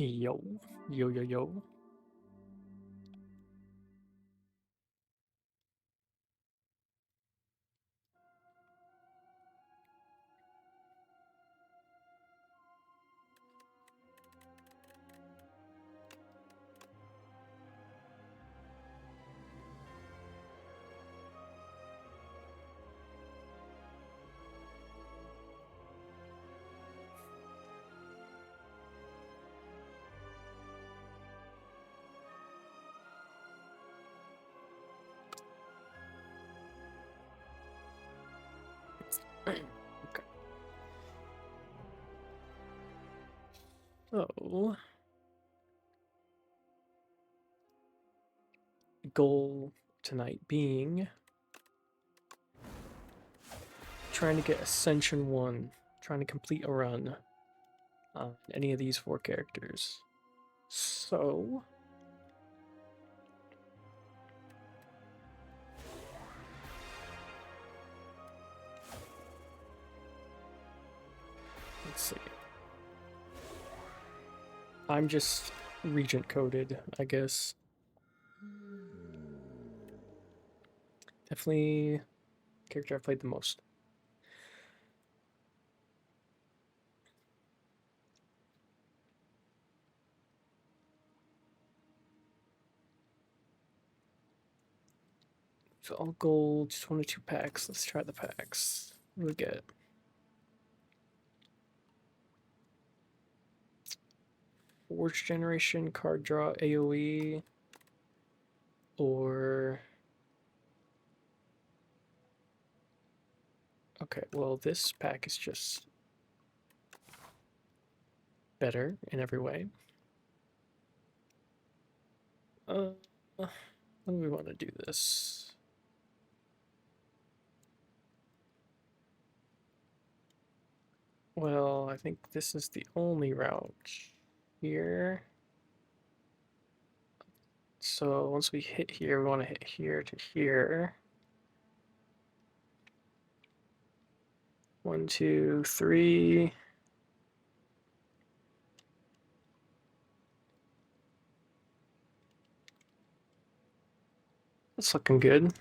Yo, yo, yo, yo. Okay. So, goal tonight being trying to get Ascension 1, trying to complete a run on any of these 4 characters. So, let's see. I'm just Regent coded, I guess. Definitely character I've played the most. So all gold, just 1 or 2 packs. Let's try the packs. What do we get? Forge Generation, card draw, AoE, or... Okay, well, this pack is just better in every way. How do we want to do this? Well, I think this is the only route here. So once we hit here, we want to hit here to here. 1, 2, 3. That's looking good.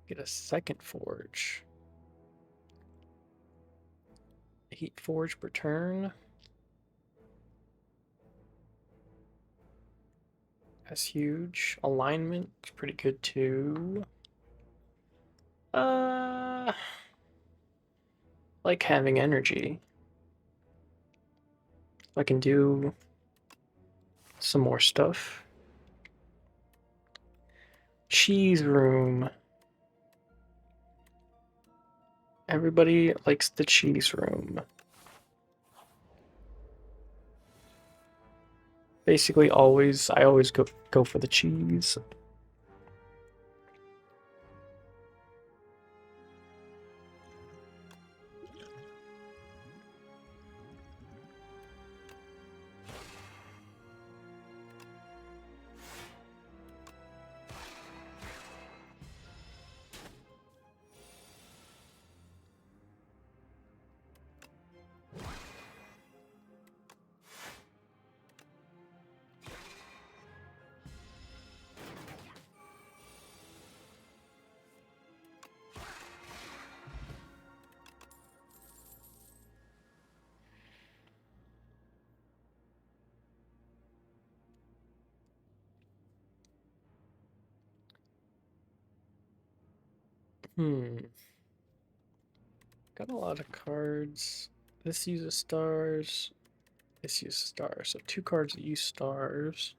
Get a second forge. 8 forge per turn. That's huge. Alignment is pretty good too. Like having energy. I can do some more stuff. Cheese room. Everybody likes the cheese room. Basically, I always go for the cheese. Got a lot of cards. This uses stars. This uses stars. So 2 cards that use stars.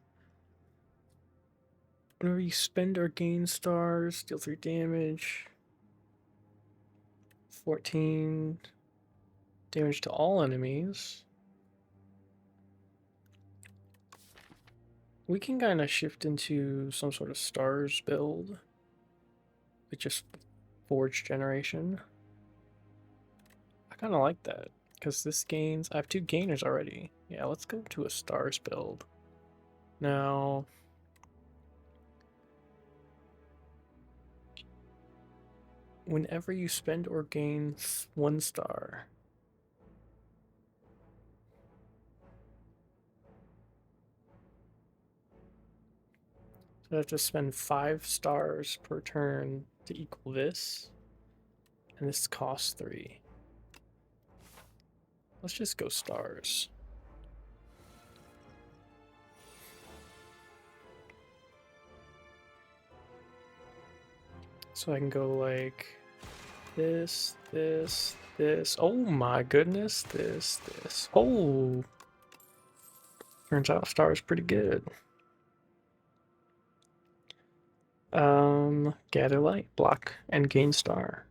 Whenever you spend or gain stars, deal 3 damage. 14 damage to all enemies. We can kind of shift into some sort of stars build with just forge generation. I kind of like that because this gains. I have 2 gainers already. Yeah, let's go to a stars build. Now, whenever you spend or gain 1 star, so I have to spend 5 stars per turn to equal this, and this costs 3. Let's just go stars. So I can go like this, this, this. Oh my goodness, this. Oh, turns out star is pretty good. Gather light, block, and gain star.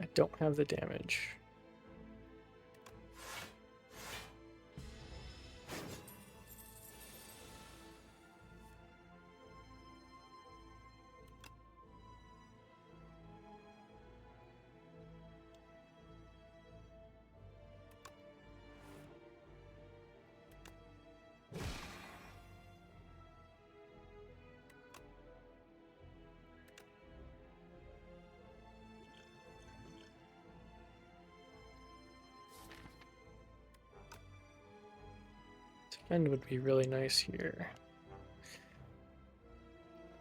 I don't have the damage. Defend would be really nice here.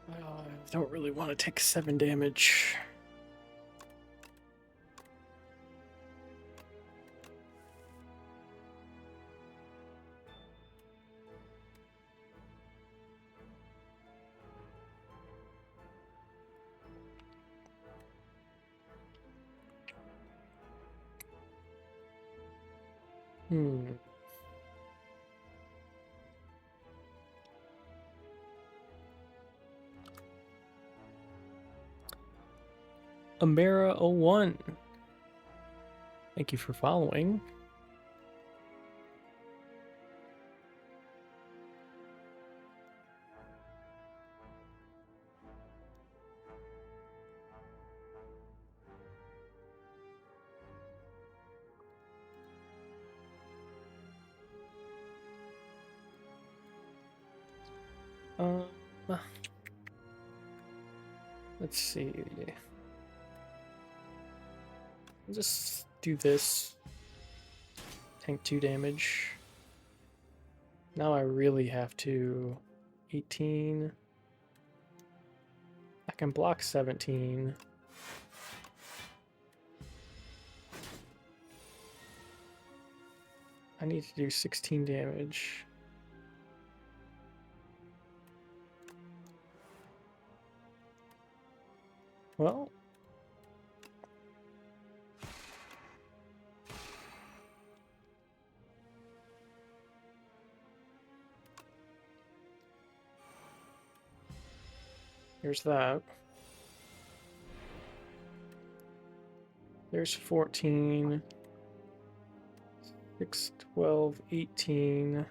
I don't really want to take 7 damage. Amera01. Thank you for following. Let's see. I'll just do this. Tank 2 damage. Now I really have to 18. I can block 17. I need to do 16 damage. Well, here's that. There's 14. 6, 12, 18.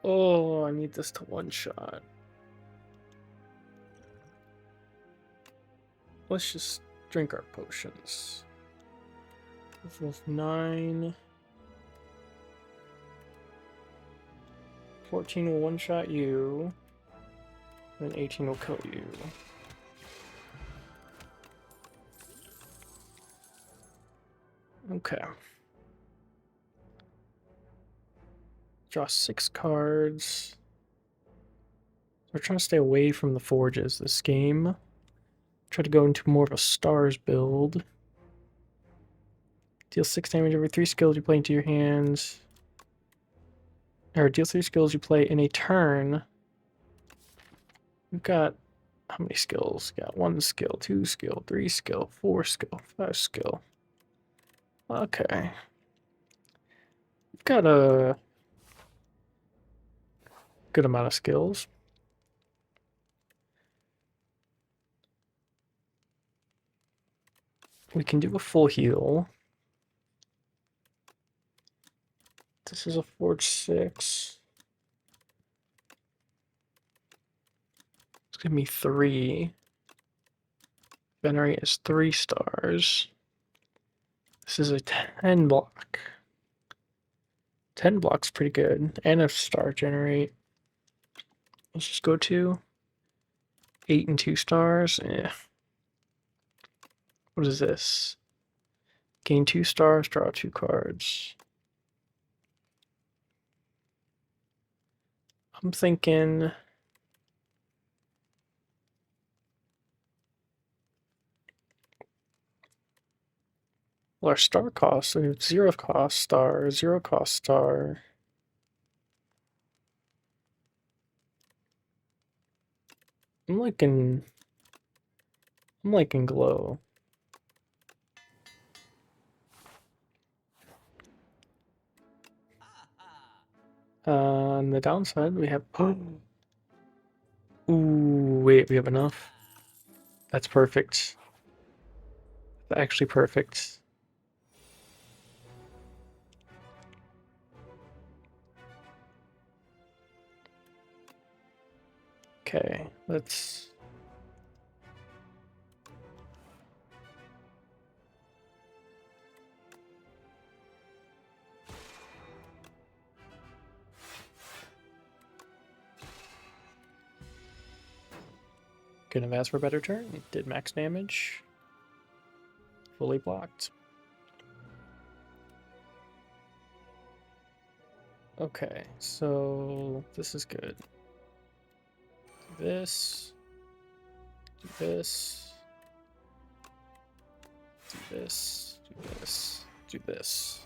Oh, I need this to one-shot. Let's just drink our potions. This is 9. 14 will one-shot you. And 18 will kill you. Okay. Draw 6 cards. We're trying to stay away from the forges this game. Try to go into more of a stars build. Deal 6 damage every 3 skills you play into your hands. Or deal 3 skills you play in a turn. We've got how many skills? Got 1 skill, 2 skill, 3 skill, 4 skill, 5 skill. Okay. We've got a good amount of skills. We can do a full heal. This is a Forge 6. It's gonna be 3. Venerate is 3 stars. This is a 10 block. 10 block's pretty good. And a star generate. Let's just go to 8 and 2 stars. Yeah. What is this? Gain 2 stars, draw 2 cards. I'm thinking well, our star cost, so we have 0 cost star, 0 cost star. I'm liking glow. On the downside, we have ooh, wait, we have enough. That's perfect. Actually perfect. Okay, let's couldn't have asked for a better turn. It did max damage. Fully blocked. Okay, so this is good. Do this. Do this. Do this. Do this. Do this.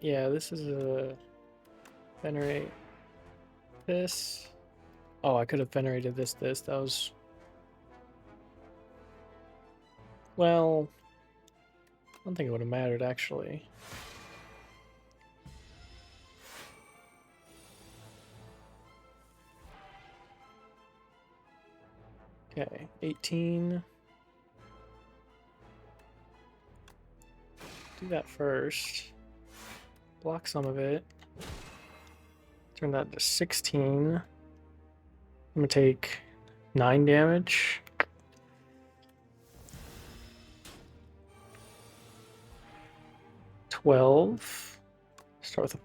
Yeah, this is a venerate this. Oh, I could have venerated this. That was, well, I don't think it would have mattered actually. Okay, 18. Do that first. Block some of it. Turn that to 16. I'm gonna take 9 damage. $12. Start with a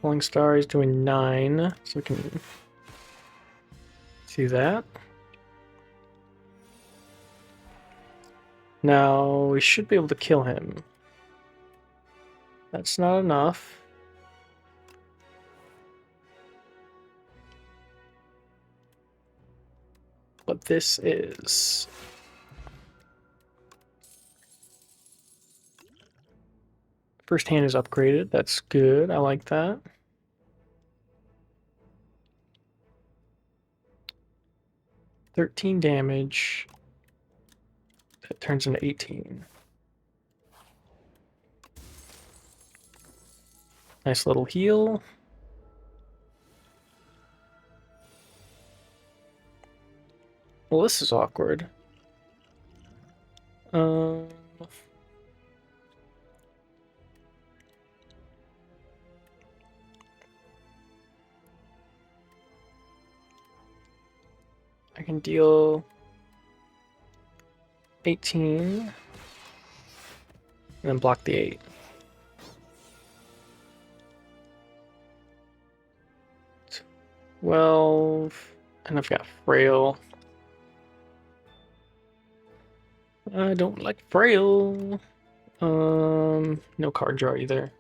falling star. He's doing 9, so we can see that. Now we should be able to kill him. That's not enough. But this is. First hand is upgraded. That's good. I like that. $13 damage. That turns into 18. Nice little heal. Well, this is awkward. I can deal 18 and then block the 8. Well, and I've got Frail. I don't like Frail. No card draw either.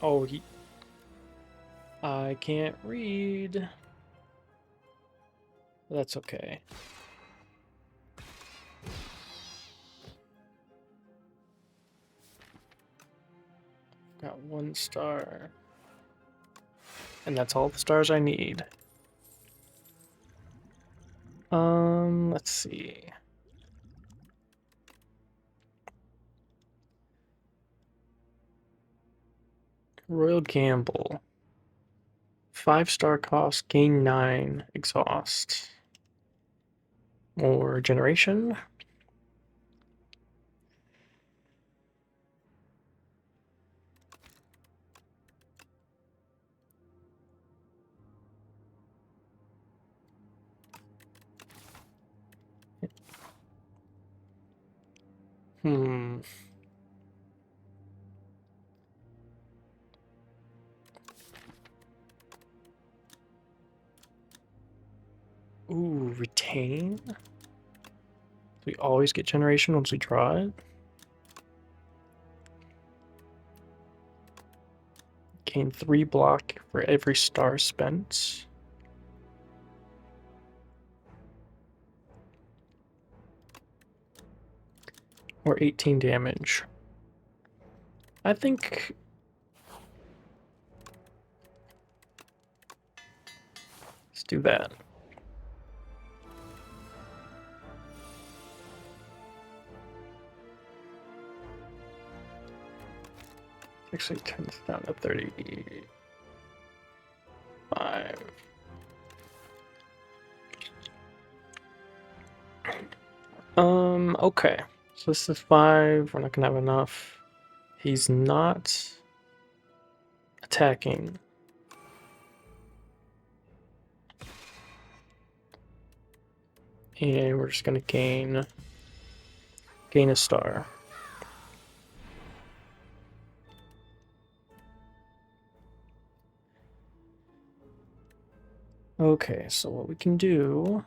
Oh, I can't read. That's okay. Got 1 star. And that's all the stars I need. Let's see. Royal Gamble. 5-star cost, gain 9, exhaust. More generation. Ooh, retain? Do we always get generation once we draw it? Gain 3 block for every star spent. Or 18 damage. I think... let's do that. Actually turns down to 35. Okay. So this is 5. We're not gonna have enough. He's not attacking. And we're just gonna gain a star. Okay, so what we can do,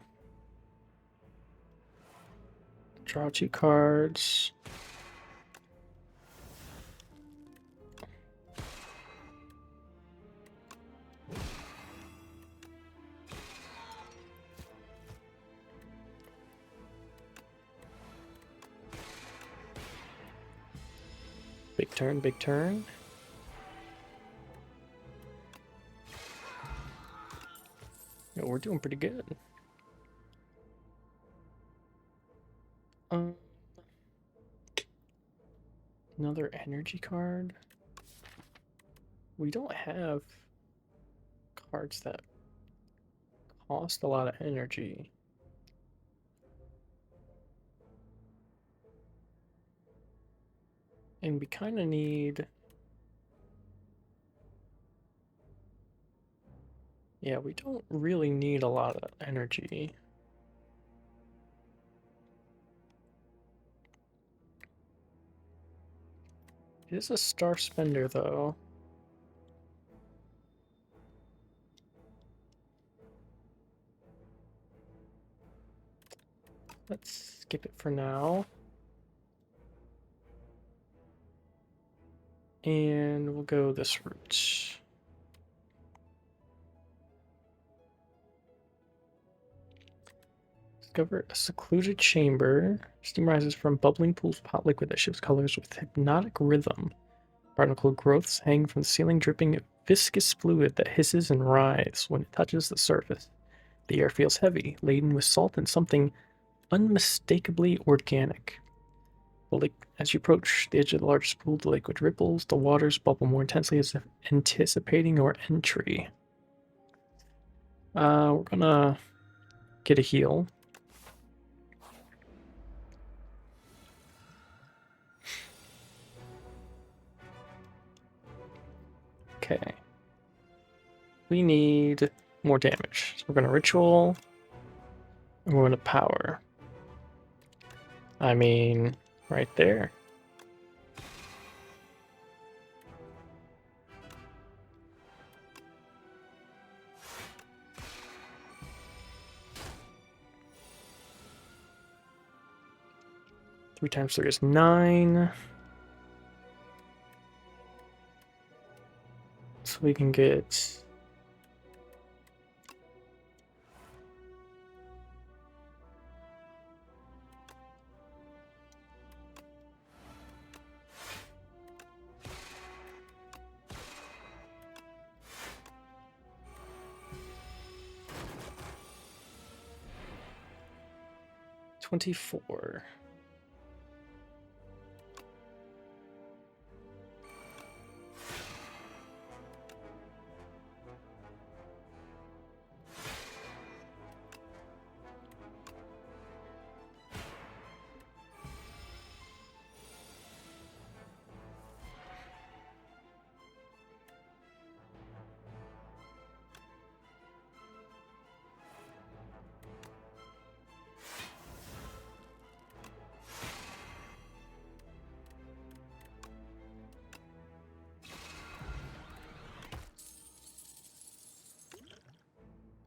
draw 2 cards. Big turn, big turn. Yeah, we're doing pretty good. Another energy card. We don't have cards that cost a lot of energy. And we kind of need... yeah, we don't really need a lot of energy. It is a star spender, though. Let's skip it for now. And we'll go this route. Discover a secluded chamber. Steam rises from bubbling pools of hot liquid that shifts colors with hypnotic rhythm. Barnacle growths hang from the ceiling, dripping viscous fluid that hisses and writhes when it touches the surface. The air feels heavy, laden with salt and something unmistakably organic. As you approach the edge of the largest pool, the liquid ripples, the waters bubble more intensely as if anticipating your entry. We're gonna get a heal. Okay. We need more damage. So we're gonna ritual, and we're gonna power. I mean, right there. Three times 3 is 9. So we can get... $24.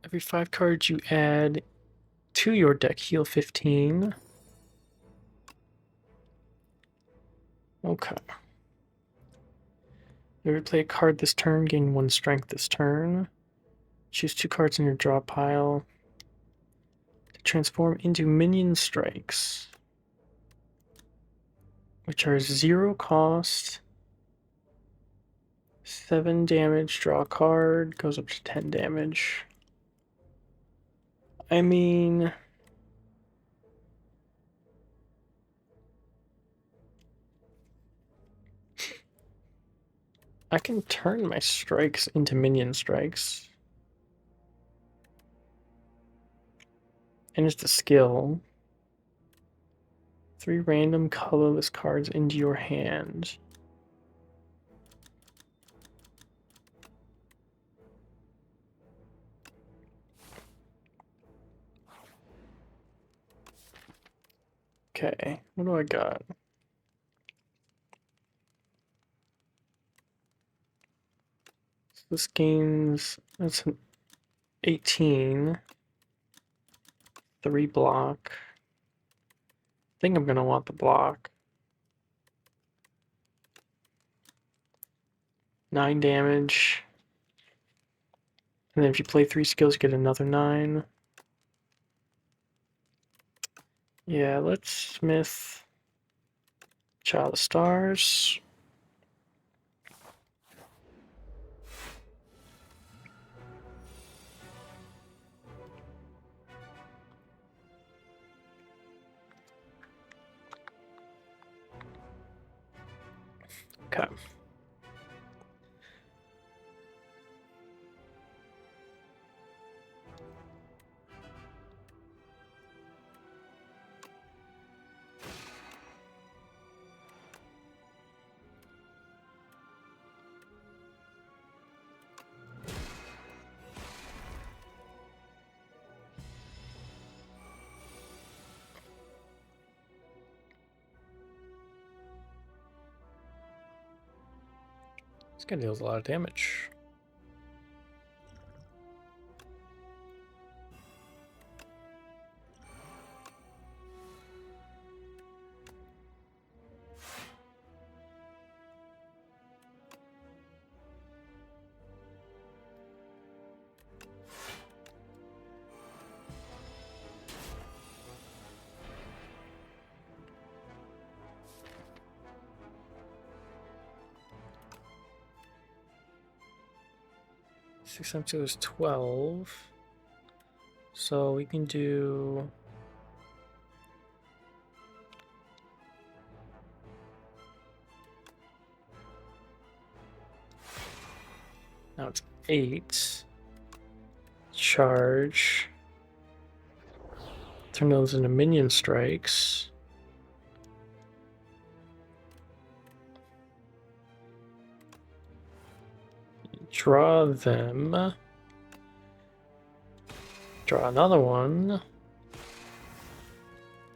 Every 5 cards you add to your deck heal 15. Okay. You ever play a card this turn, gain 1 strength this turn. Choose 2 cards in your draw pile to transform into minion strikes, which are 0 cost, 7 damage, draw a card, goes up to 10 damage. I mean... I can turn my strikes into minion strikes. And it's the skill. 3 random colorless cards into your hand. Okay, what do I got? So this gains, that's an 18. 3 block. I think I'm gonna want the block. 9 damage. And then if you play 3 skills, you get another 9. Yeah, let's Smith Child of Stars. Okay. This guy deals a lot of damage. 6 times 2 is 12. So we can do... Now it's 8. Charge. Turn those into minion strikes. Draw them. Draw another one.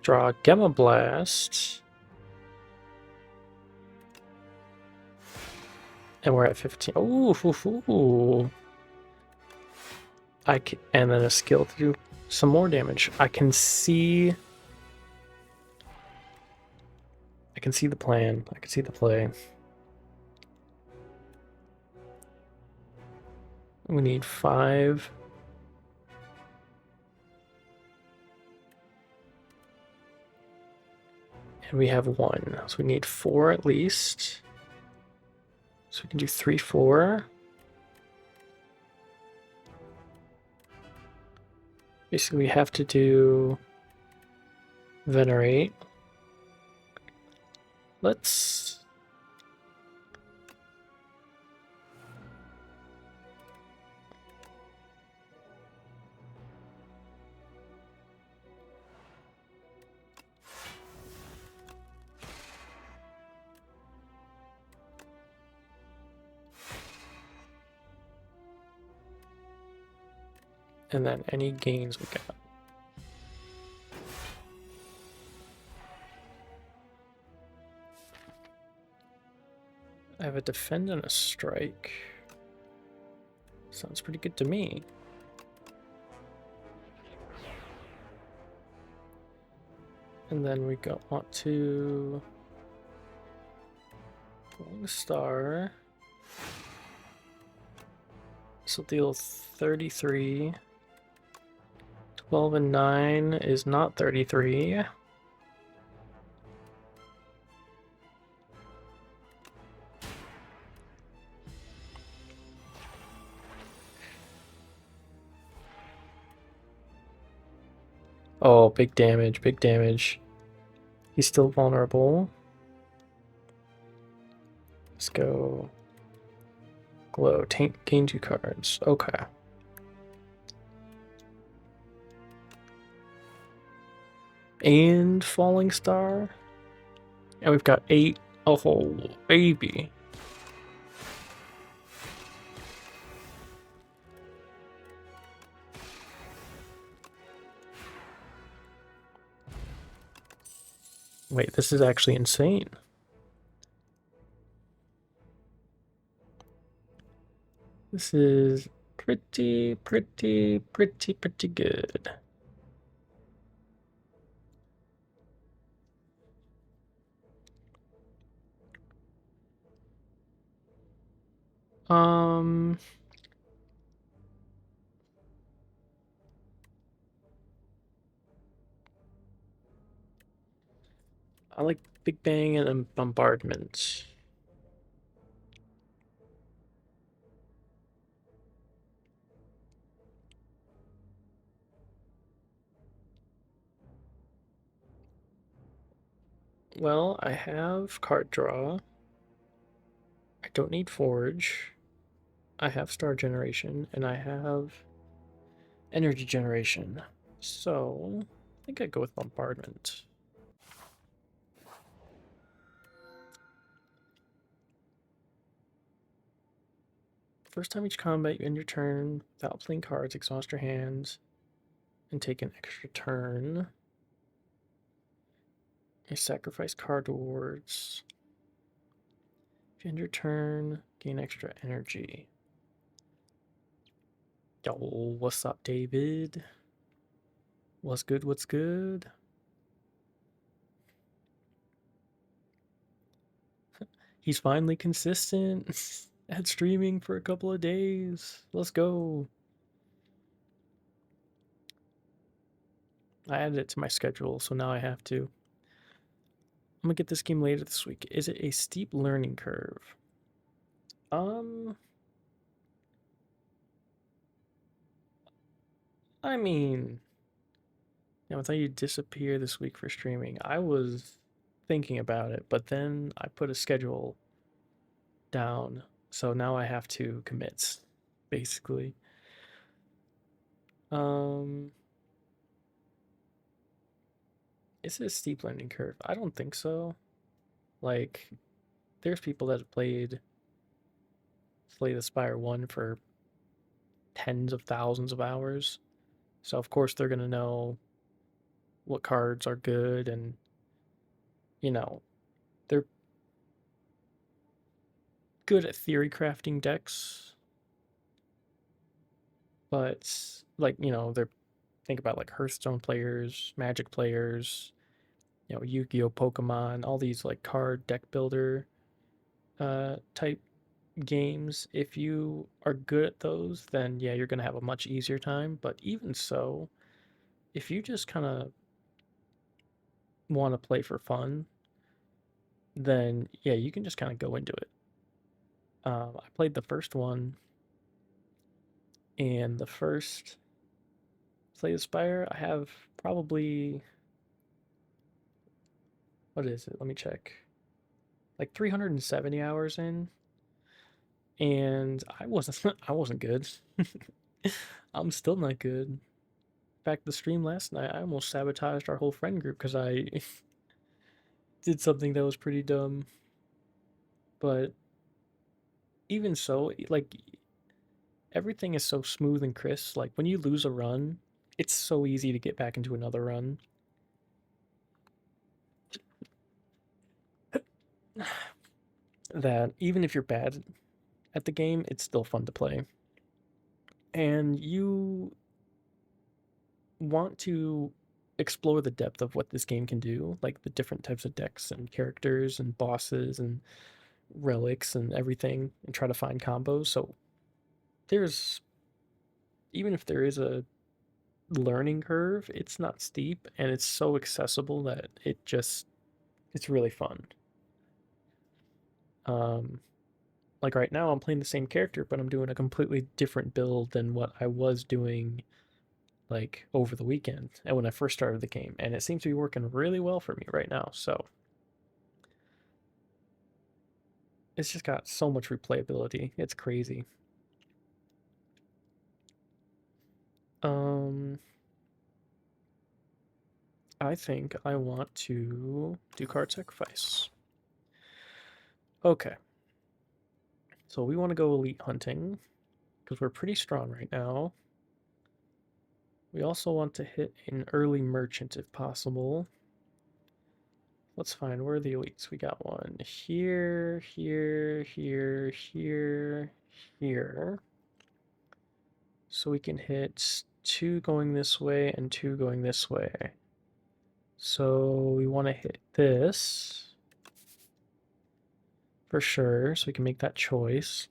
Draw Gamma Blast. And we're at 15. Ooh. And then a skill to do some more damage. I can see the plan. I can see the play. We need 5. And we have 1. So we need 4 at least. So we can do 3, 4. Basically, we have to do Venerate. Let's... And then any gains we got. I have a defend and a strike. Sounds pretty good to me. And then we want to Falling Star. This will deal 33. 12 and 9 is not 33. Oh, big damage, big damage. He's still vulnerable. Let's go. Glow. Gain 2 cards. Okay. And Falling Star. And we've got 8. Oh, baby. Wait, this is actually insane. This is pretty good. I like Big Bang and Bombardment. Well, I have card draw. I don't need Forge. I have Star Generation, and I have Energy Generation. So, I think I'd go with Bombardment. First time each combat, you end your turn without playing cards, exhaust your hands, and take an extra turn. You sacrifice card rewards. If you end your turn, gain extra energy. Yo, what's up, David? What's good, what's good? He's finally consistent at streaming for a couple of days. Let's go. I added it to my schedule, so now I have to. I'm gonna get this game later this week. Is it a steep learning curve? I mean, until you disappear this week for streaming, I was thinking about it, but then I put a schedule down, so now I have to commit, basically. Um, is it a steep learning curve? I don't think so. Like, there's people that have played Slay the Spire 1 for tens of thousands of hours. So of course they're gonna know what cards are good and you know, they're good at theory crafting decks, but like, they're think about like Hearthstone players, Magic players, Yu-Gi-Oh, Pokemon, all these like card deck builder type games. If you are good at those, then yeah, you're gonna have a much easier time. But even so, if you just kind of want to play for fun, then yeah, you can just kind of go into it. I played the first one, and the first Slay the Spire, I have probably, what is it? Let me check. Like 370 hours in, and I wasn't I wasn't good. I'm still not good. In fact, the stream last night, I almost sabotaged our whole friend group because I did something that was pretty dumb. But even so, like everything is so smooth and crisp. Like when you lose a run, it's so easy to get back into another run. That even if you're bad at the game, it's still fun to play. And you want to explore the depth of what this game can do, like the different types of decks and characters and bosses and relics and everything, and try to find combos. So there's, even if there is a learning curve, it's not steep and it's so accessible that it's really fun. Um, like right now, I'm playing the same character, but I'm doing a completely different build than what I was doing like over the weekend and when I first started the game, and it seems to be working really well for me right now. So it's just got so much replayability. It's crazy. Um, I think I want to do card sacrifice. Okay. So we want to go elite hunting because we're pretty strong right now. We also want to hit an early merchant if possible. Let's find where are the elites. We got one here, here, here, here, here. So we can hit 2 going this way and 2 going this way. So we want to hit this for sure, so we can make that choice.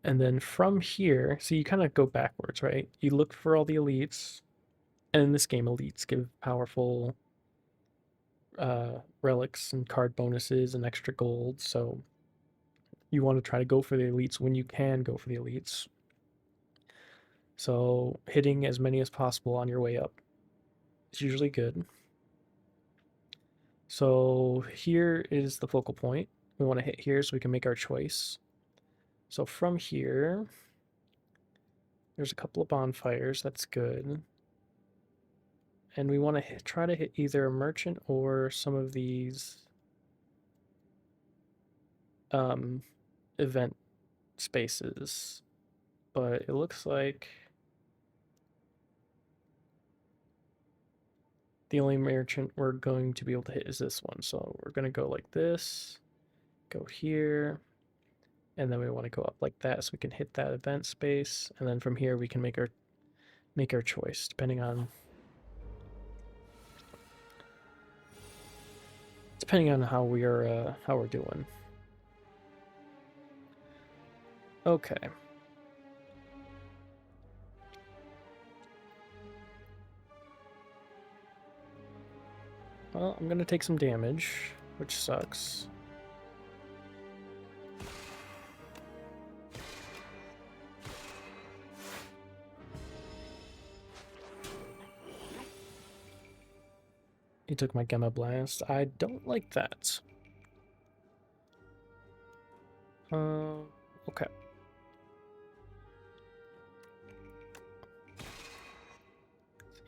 And then from here, so you kind of go backwards, right? You look for all the elites, and in this game, elites give powerful relics and card bonuses and extra gold. So you want to try to go for the elites when you can go for the elites. So hitting as many as possible on your way up is usually good. So here is the focal point. We want to hit here so we can make our choice. So from here, there's a couple of bonfires. That's good. And we want to try to hit either a merchant or some of these event spaces. But it looks like the only merchant we're going to be able to hit is this one. So we're going to go like this, go here, and then we want to go up like that so we can hit that event space. And then from here we can make our choice depending on how we're doing. Okay. Well, I'm gonna take some damage, which sucks. He took my Gamma Blast. I don't like that. Okay.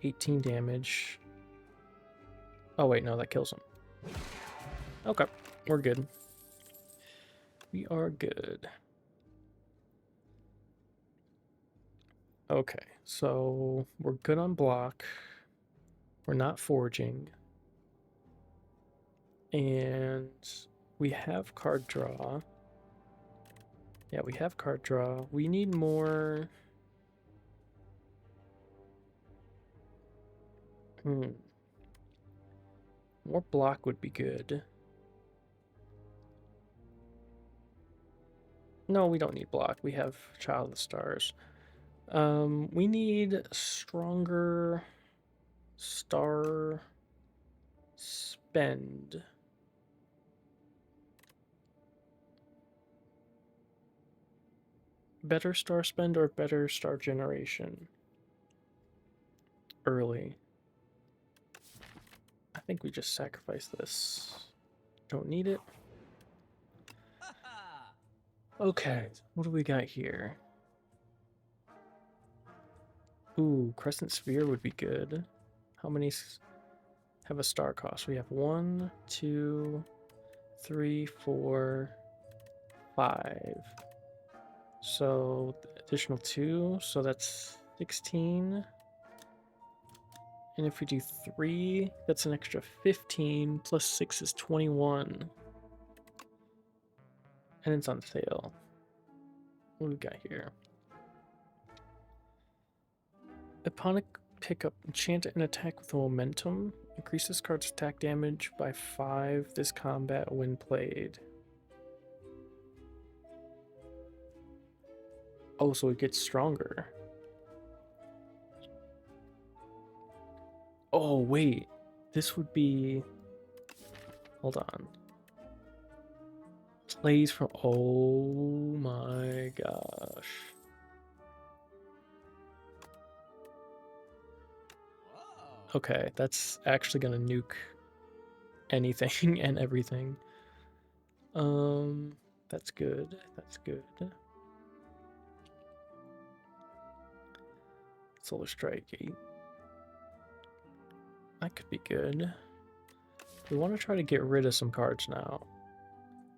18 damage. Oh wait, no, that kills him. Okay, we're good. We are good. Okay, so we're good on block. We're not forging. And we have card draw. Yeah, we have card draw. We need more... More block would be good. No, we don't need block. We have Child of the Stars. We need stronger star spend. Better star spend or better star generation? Early. I think we just sacrifice this. Don't need it. Okay, what do we got here? Ooh, Crescent Sphere would be good. How many have a star cost? We have 1, 2, 3, 4, 5. So additional 2, so that's 16. And if we do 3, that's an extra 15, plus 6 is 21. And it's on sale. What do we got here? Upon pickup, enchant an attack with momentum. Increase this card's attack damage by 5 this combat when played. Oh, so it gets stronger. Oh, wait. This would be... Hold on. Plays from... Oh my gosh. Okay, that's actually gonna nuke anything and everything. That's good. That's good. Solar Strike 8. That could be good. We want to try to get rid of some cards now.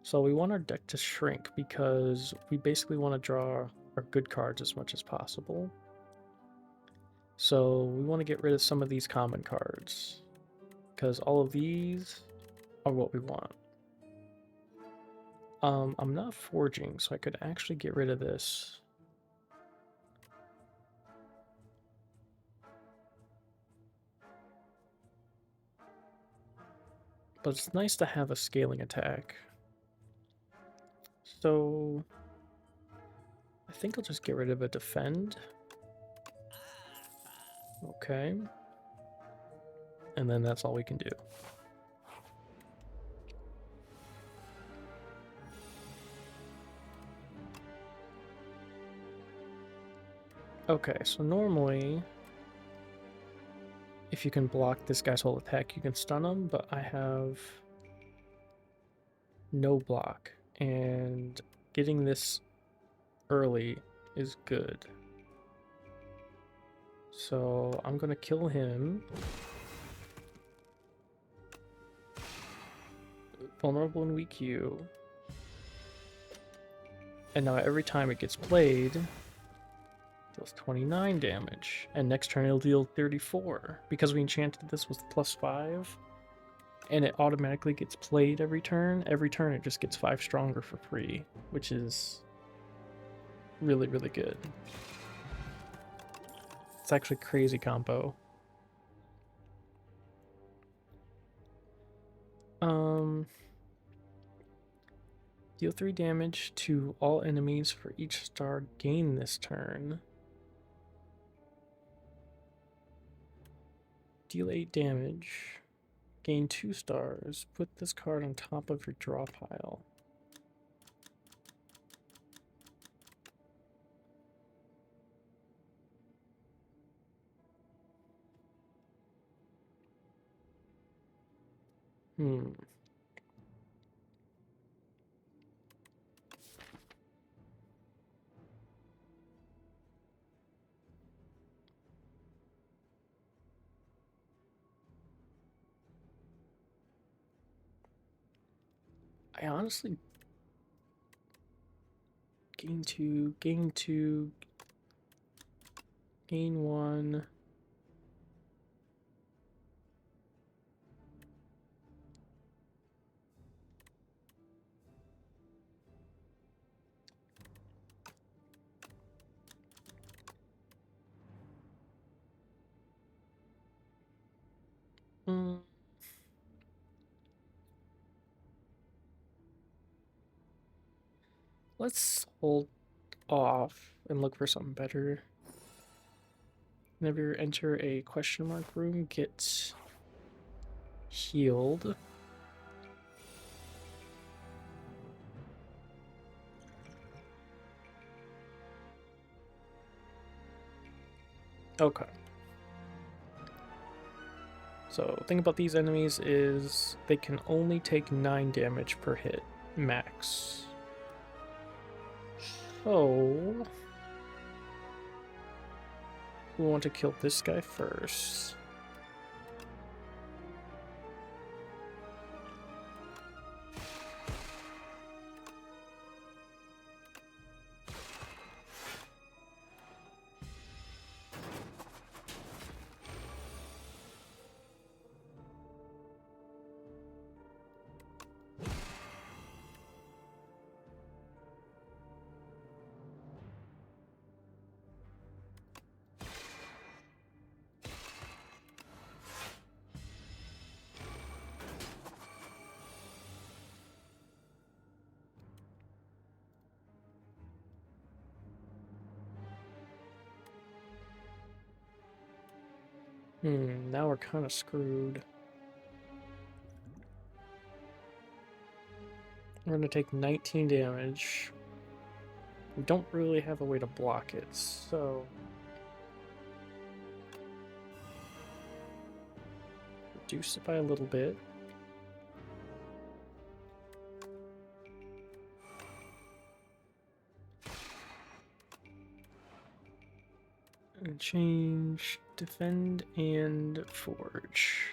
So we want our deck to shrink because we basically want to draw our good cards as much as possible. So we want to get rid of some of these common cards because all of these are what we want. I'm not forging, so I could actually get rid of this. But it's nice to have a scaling attack. So I think I'll just get rid of a defend. Okay. And then that's all we can do. Okay, so normally, if you can block this guy's whole attack, you can stun him, but I have no block, and getting this early is good. So I'm gonna kill him. Vulnerable and weak Q. And now every time it gets played, deals 29 damage, and next turn it'll deal 34 because we enchanted this with +5, and it automatically gets played every turn. Every turn it just gets 5 stronger for free, which is really, really good. It's actually a crazy combo. Deal 3 damage to all enemies for each star gained this turn. Deal 8 damage. Gain 2 stars. Put this card on top of your draw pile. Hmm. I honestly gain two, gain one. Hmm. Let's hold off and look for something better. Whenever you enter a question mark room, get healed. Okay. So, thing about these enemies is they can only take 9 damage per hit, max. So, we want to kill this guy first. Now we're kind of screwed. We're gonna take 19 damage. We don't really have a way to block it, so... reduce it by a little bit. And change defend and forge.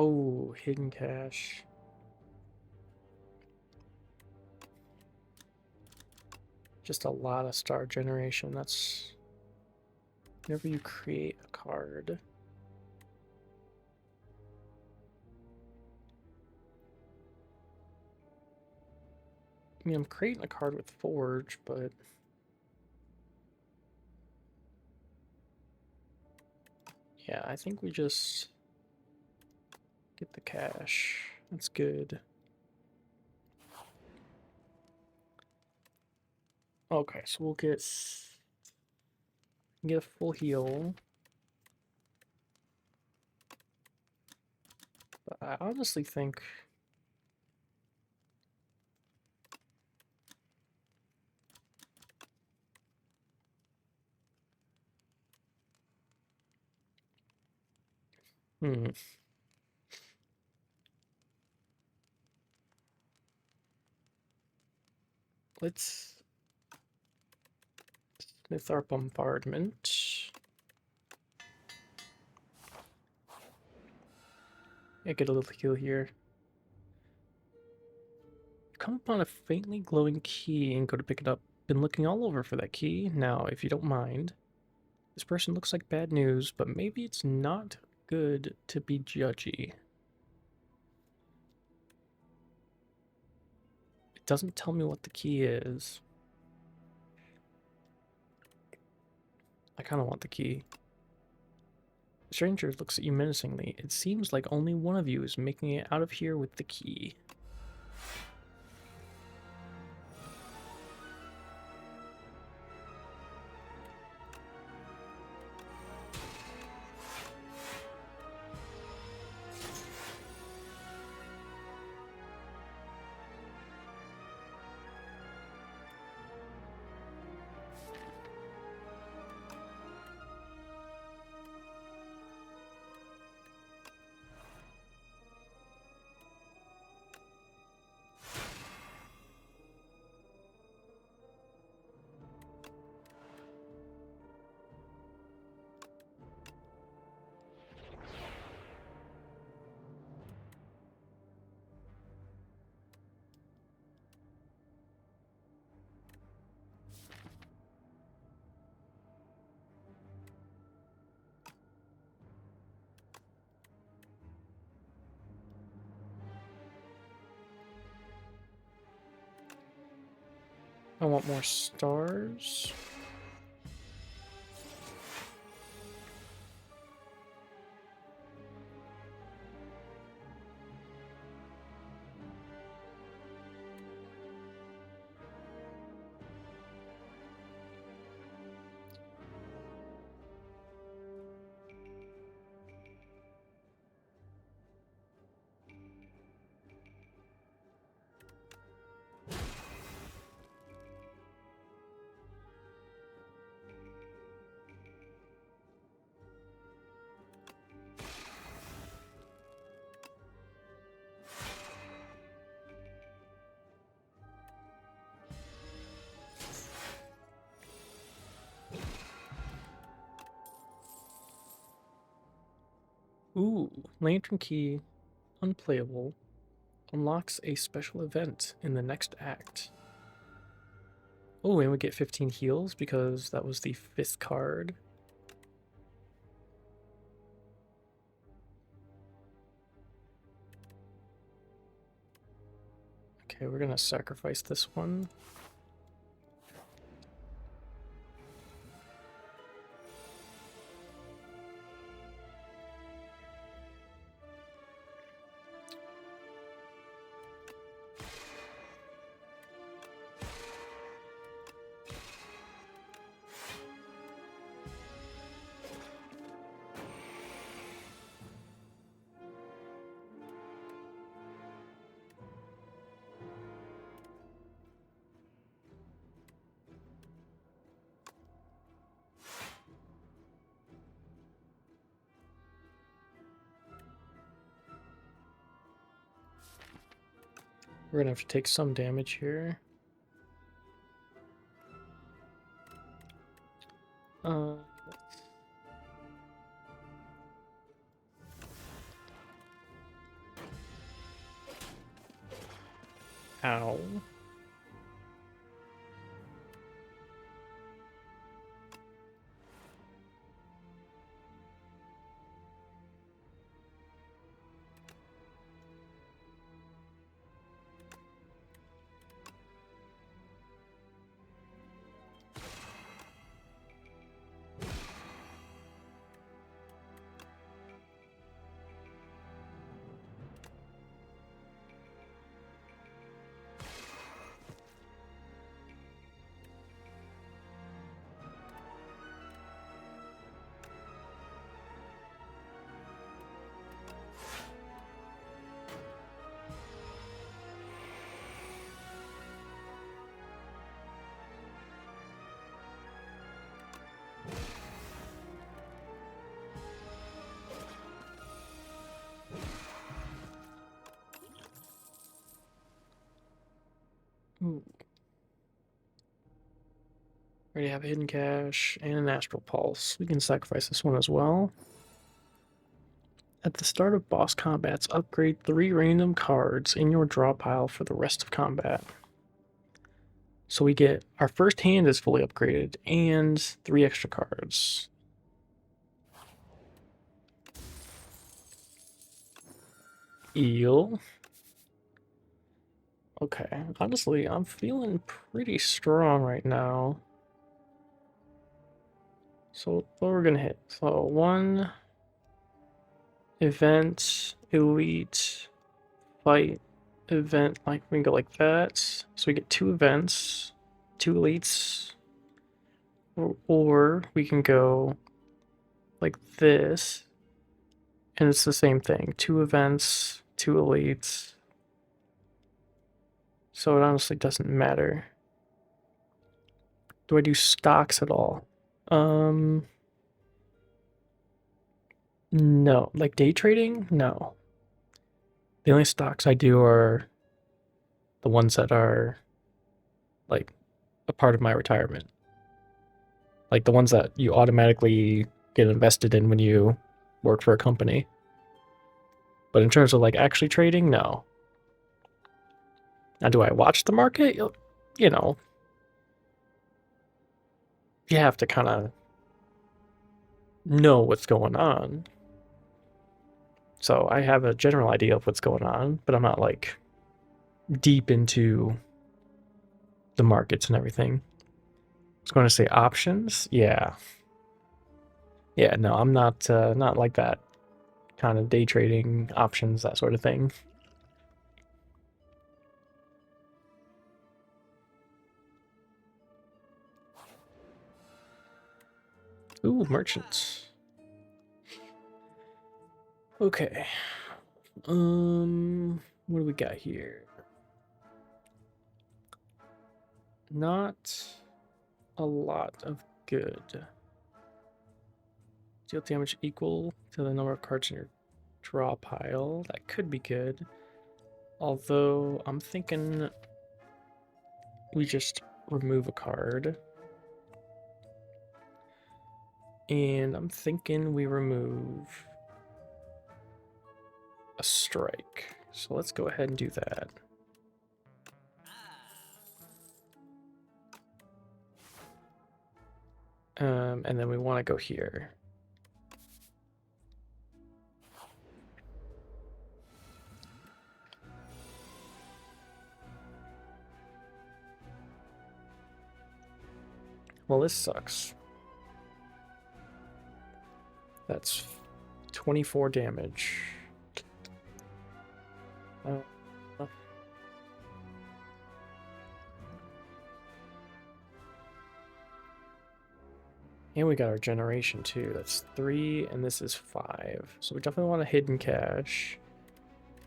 Oh, hidden cache. Just a lot of star generation. That's whenever you create a card. I mean, I'm creating a card with Forge, but... yeah, I think we just get the cache. That's good. Okay, so we'll get a full heal. But I honestly think let's smith our bombardment. Yeah, get a little heal here. Come upon a faintly glowing key and go to pick it up. Been looking all over for that key. Now, if you don't mind, this person looks like bad news, but maybe it's not good to be judgy. It doesn't tell me what the key is. I kind of want the key. The stranger looks at you menacingly. It seems like only one of you is making it out of here with the key. I want more stars. Ooh, Lantern Key, unplayable, unlocks a special event in the next act. Oh, and we get 15 heals because that was the 5th card. Okay, we're gonna sacrifice this one. We're gonna have to take some damage here. Ow. Ooh. Already have a Hidden Cache and an Astral Pulse. We can sacrifice this one as well. At the start of boss combats, upgrade 3 random cards in your draw pile for the rest of combat. So we get our first hand is fully upgraded and 3 extra cards. Eel. Okay, honestly, I'm feeling pretty strong right now. So what we're gonna hit. So 1 event, elite, fight, event, like we can go like that. So we get 2 events, 2 elites. Or we can go like this. And it's the same thing. 2 events, 2 elites. So it honestly doesn't matter. Do I do stocks at all? No. Like day trading? No. The only stocks I do are the ones that are like a part of my retirement. Like the ones that you automatically get invested in when you work for a company. But in terms of like actually trading, no. Now, do I watch the market? You know, you have to kind of know what's going on. So I have a general idea of what's going on, but I'm not like deep into the markets and everything. I was going to say options. Yeah. Yeah, no, I'm not like that. Kind of day trading options, that sort of thing. Ooh, merchants. Okay. What do we got here? Not a lot of good. Deal damage equal to the number of cards in your draw pile. That could be good. Although, I'm thinking we just remove a card. And I'm thinking we remove a strike. So let's go ahead and do that. And then we want to go here. Well, this sucks. That's 24 damage. And we got our generation too. That's 3, and this is 5. So we definitely want a hidden cache.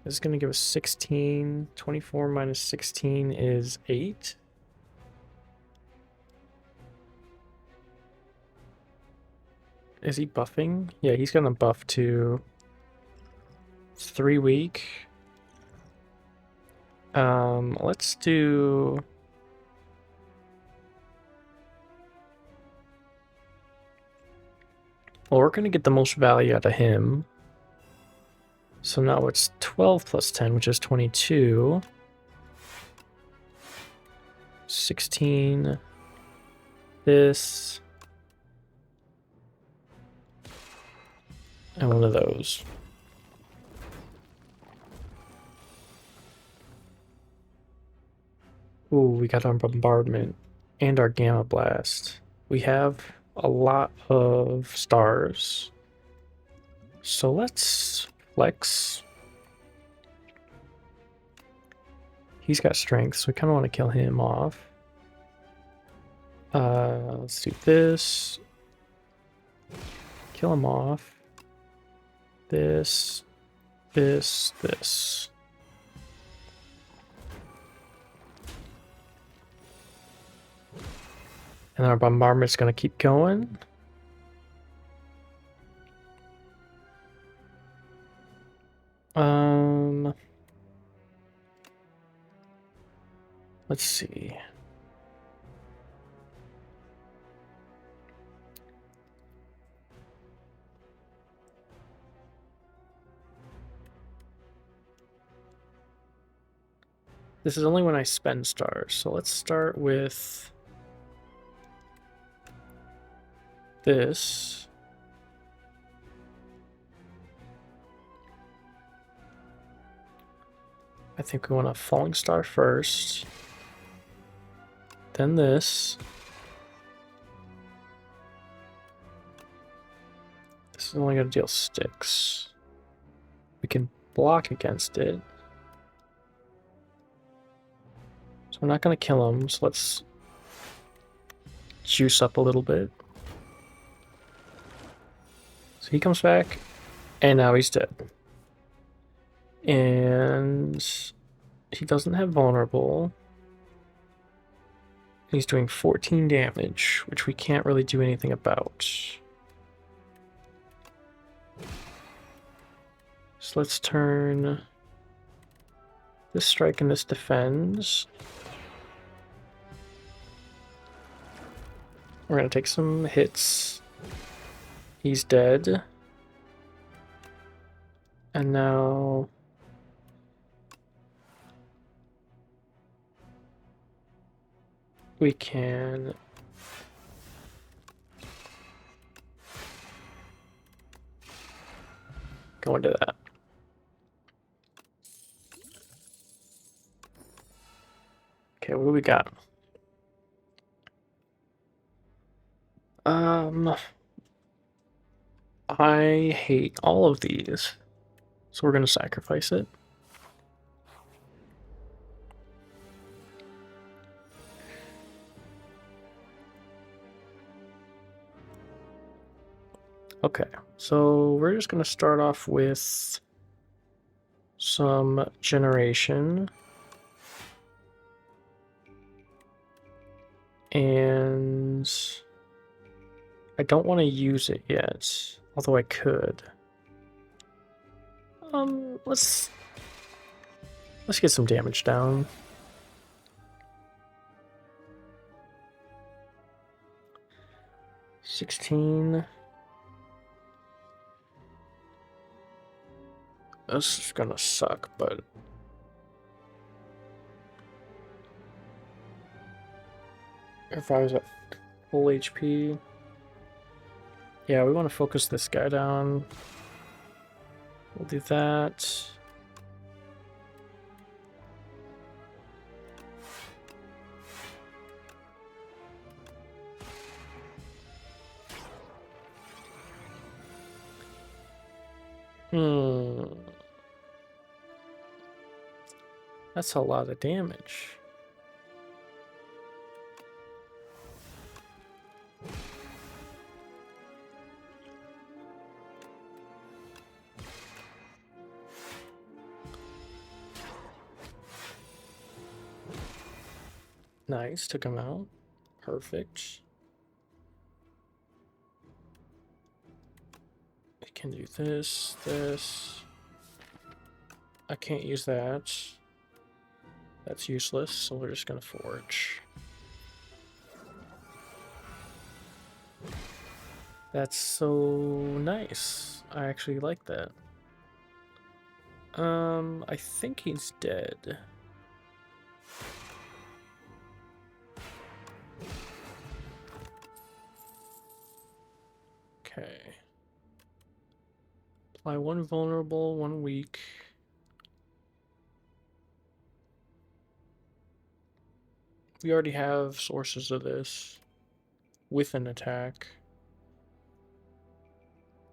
This is going to give us 16. 24 minus 16 is 8. Is he buffing? Yeah, he's going to buff to 3 week. Let's do... Well, we're going to get the most value out of him. So now it's 12 plus 10, which is 22. 16. This. And one of those. Ooh, we got our bombardment and our gamma blast. We have a lot of stars. So let's flex. He's got strength, so we kind of want to kill him off. Let's do this. Kill him off. This. This. And our bombardment's going to keep going. Let's see. This is only when I spend stars, so let's start with this. I think we want a falling star first. Then this. This is only going to deal sticks. We can block against it. So we're not going to kill him, so let's juice up a little bit. So he comes back, and now he's dead. And he doesn't have vulnerable. He's doing 14 damage, which we can't really do anything about. So let's turn this strike and this defends. We're going to take some hits. He's dead. And now... we can... go into that. Okay, what do we got? I hate all of these, so we're gonna sacrifice it. Okay, so we're just gonna start off with some generation. And I don't want to use it yet, although I could. Let's get some damage down. $16. This is gonna suck, but if I was at full HP, yeah, we want to focus this guy down. We'll do that. That's a lot of damage. Nice, took him out. Perfect. I can do this, this. I can't use that. That's useless, so we're just gonna forge. That's so nice. I actually like that. I think he's dead. Okay. Apply one vulnerable, one weak. We already have sources of this with an attack.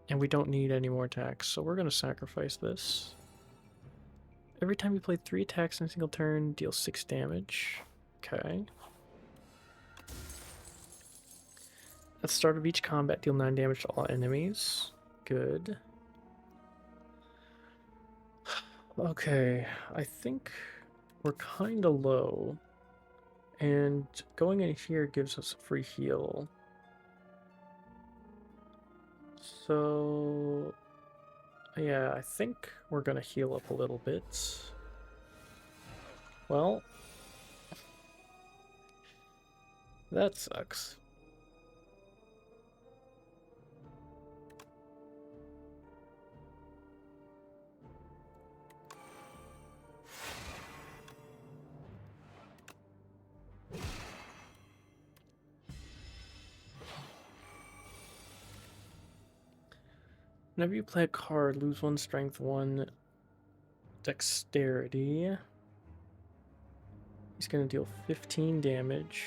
And we don't need any more attacks, so we're going to sacrifice this. Every time you play 3 attacks in a single turn, deal 6 damage. Okay. At the start of each combat, deal 9 damage to all enemies. Good. Okay, I think we're kind of low. And going in here gives us a free heal. So, yeah, I think we're going to heal up a little bit. Well, that sucks. Whenever you play a card, lose 1 strength, 1 dexterity. He's going to deal 15 damage.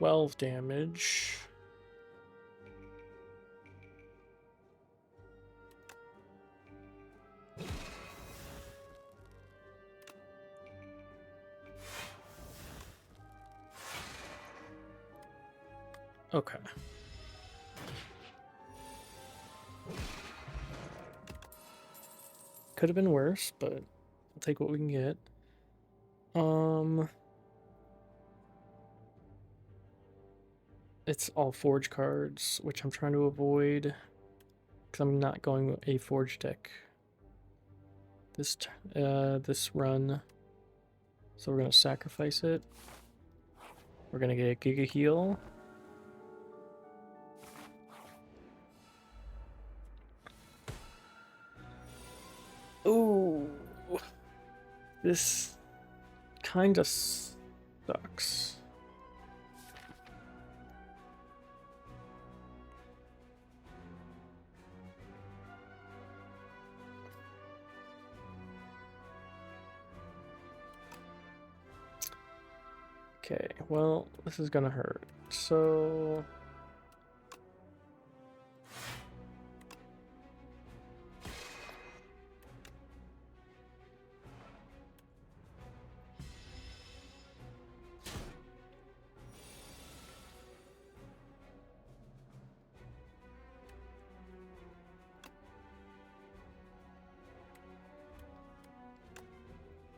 $12 damage. Okay. Could have been worse, but I'll take what we can get. It's all forge cards, which I'm trying to avoid because I'm not going a forge deck this run. So we're gonna sacrifice it. We're gonna get a Giga Heal. Ooh, this kind of sucks. Okay, well, this is gonna hurt. So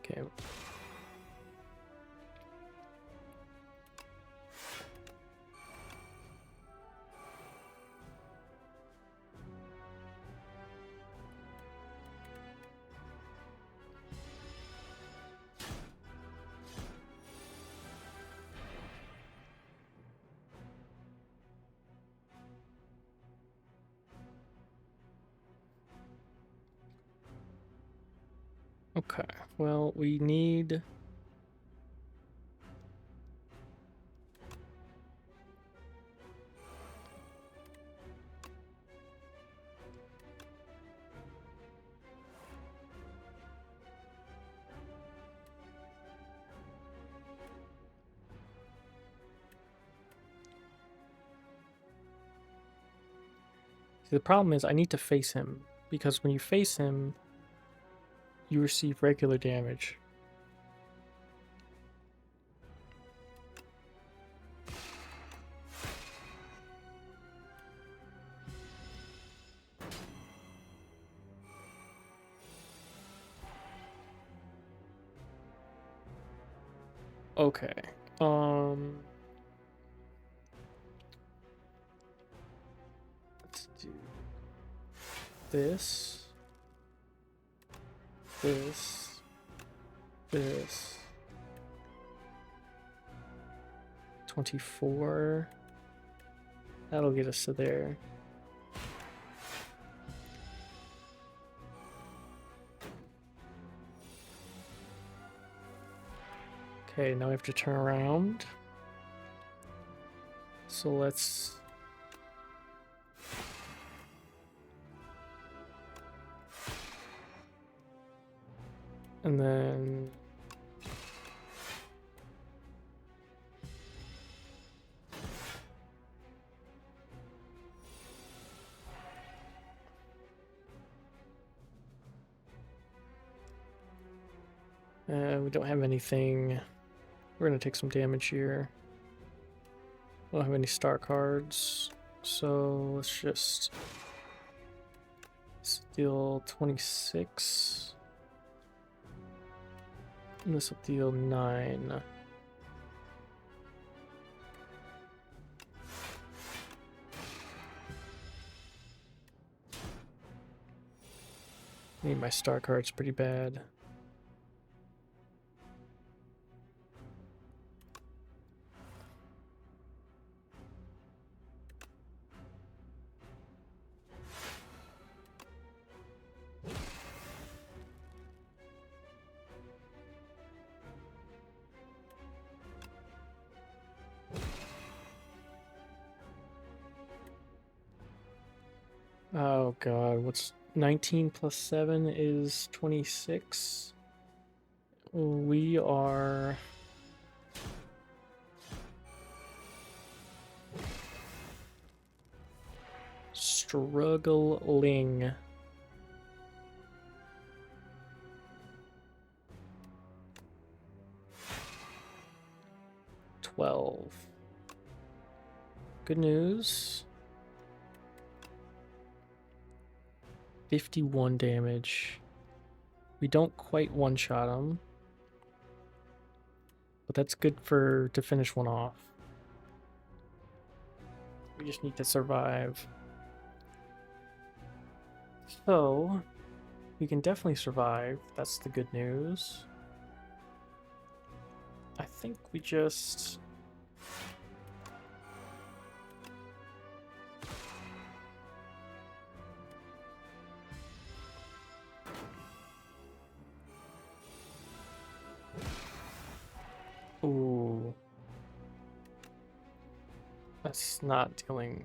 okay. Okay, well, we need... See, the problem is I need to face him, because when you face him, you receive regular damage. Okay. Let's do this, this. 24. That'll get us to there. Okay, now we have to turn around. So let's... And then... we don't have anything. We're gonna take some damage here. We don't have any star cards, so let's just deal 26. And this will deal 9. Need my star cards pretty bad. Oh god, what's 19 plus 7 is 26. We are... struggling. $12. Good news. 51 damage. We don't quite one-shot him, but that's good to finish one off. We just need to survive. So, we can definitely survive. That's the good news. I think we just... it's not dealing.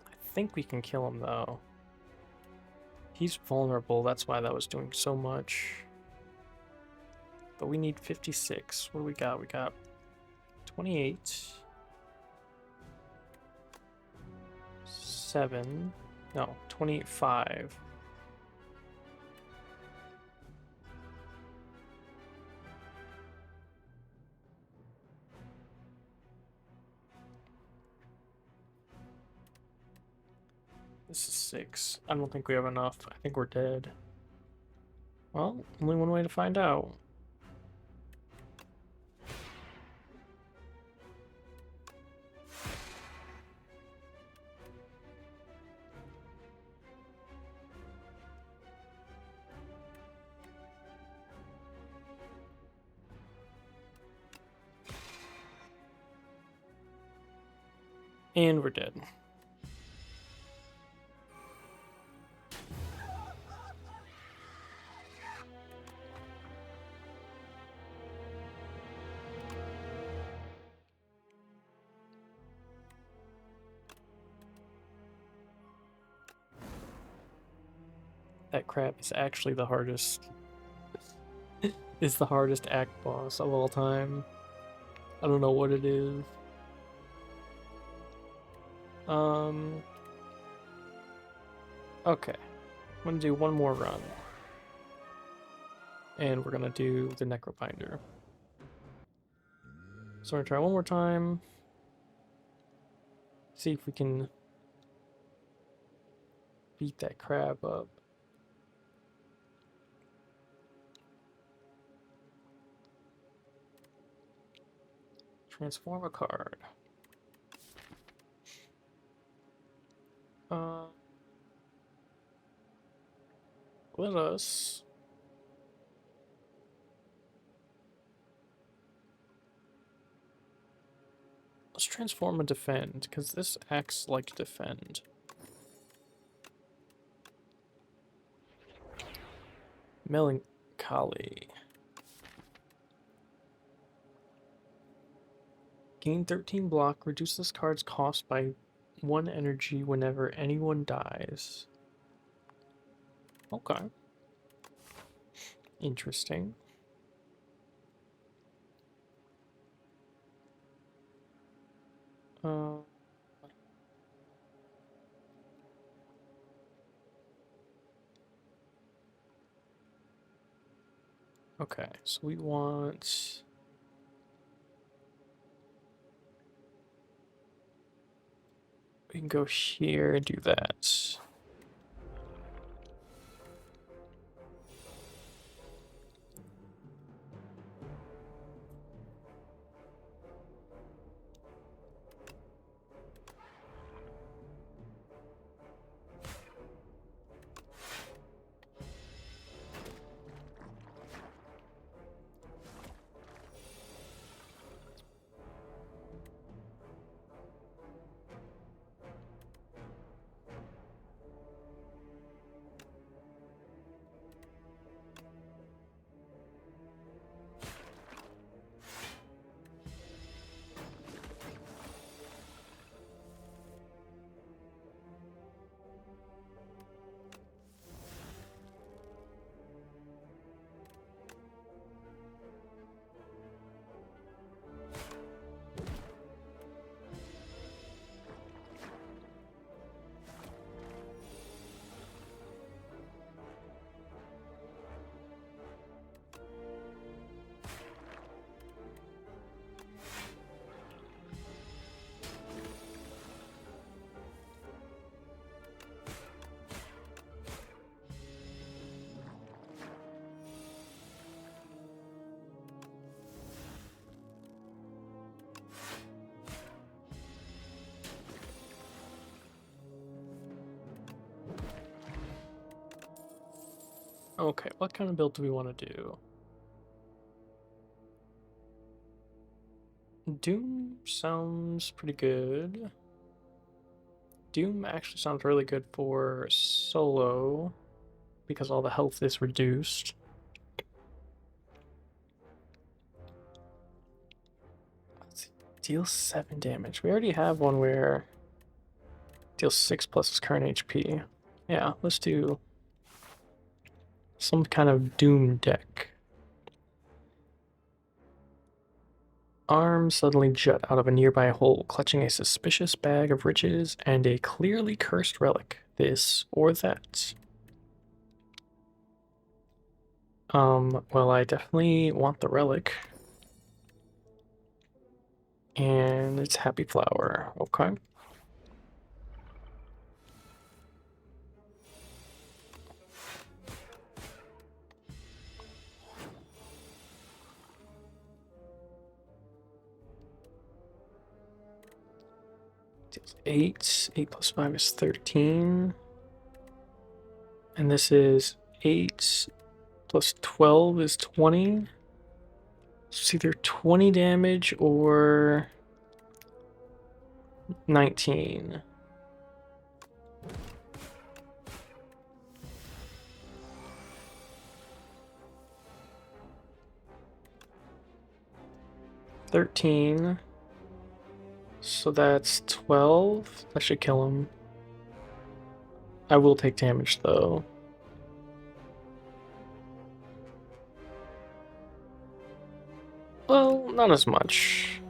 I think we can kill him though. He's vulnerable, that's why that was doing so much. But we need 56. What do we got? We got 28. 7. No, 28.5. This is 6. I don't think we have enough. I think we're dead. Well, only one way to find out. And we're dead. That crab is actually the hardest. It's the hardest act boss of all time. I don't know what it is. Okay. I'm gonna do one more run. And we're gonna do the Necrobinder. So we're gonna try one more time. See if we can beat that crab up. Transform a card. Let us let's transform a defend, because this acts like defend. Melancholy. Gain 13 block, reduce this card's cost by 1 energy whenever anyone dies. Okay. Interesting. Okay, so we want... We can go here and do that. Okay, what kind of build do we want to do? Doom sounds pretty good. Doom actually sounds really good for solo because all the health is reduced. Let's see. Deal 7 damage. We already have one where deals 6 plus his current HP. Yeah, let's do some kind of Doom deck. Arms suddenly jut out of a nearby hole, clutching a suspicious bag of riches and a clearly cursed relic. This or that. Well, I definitely want the relic. And it's Happy Flower. Okay. Deals 8. 8 plus 5 is 13. And this is 8 plus 12 is 20. It's either 20 damage or 19. $13. So that's 12. That should kill him. I will take damage though. Well, not as much.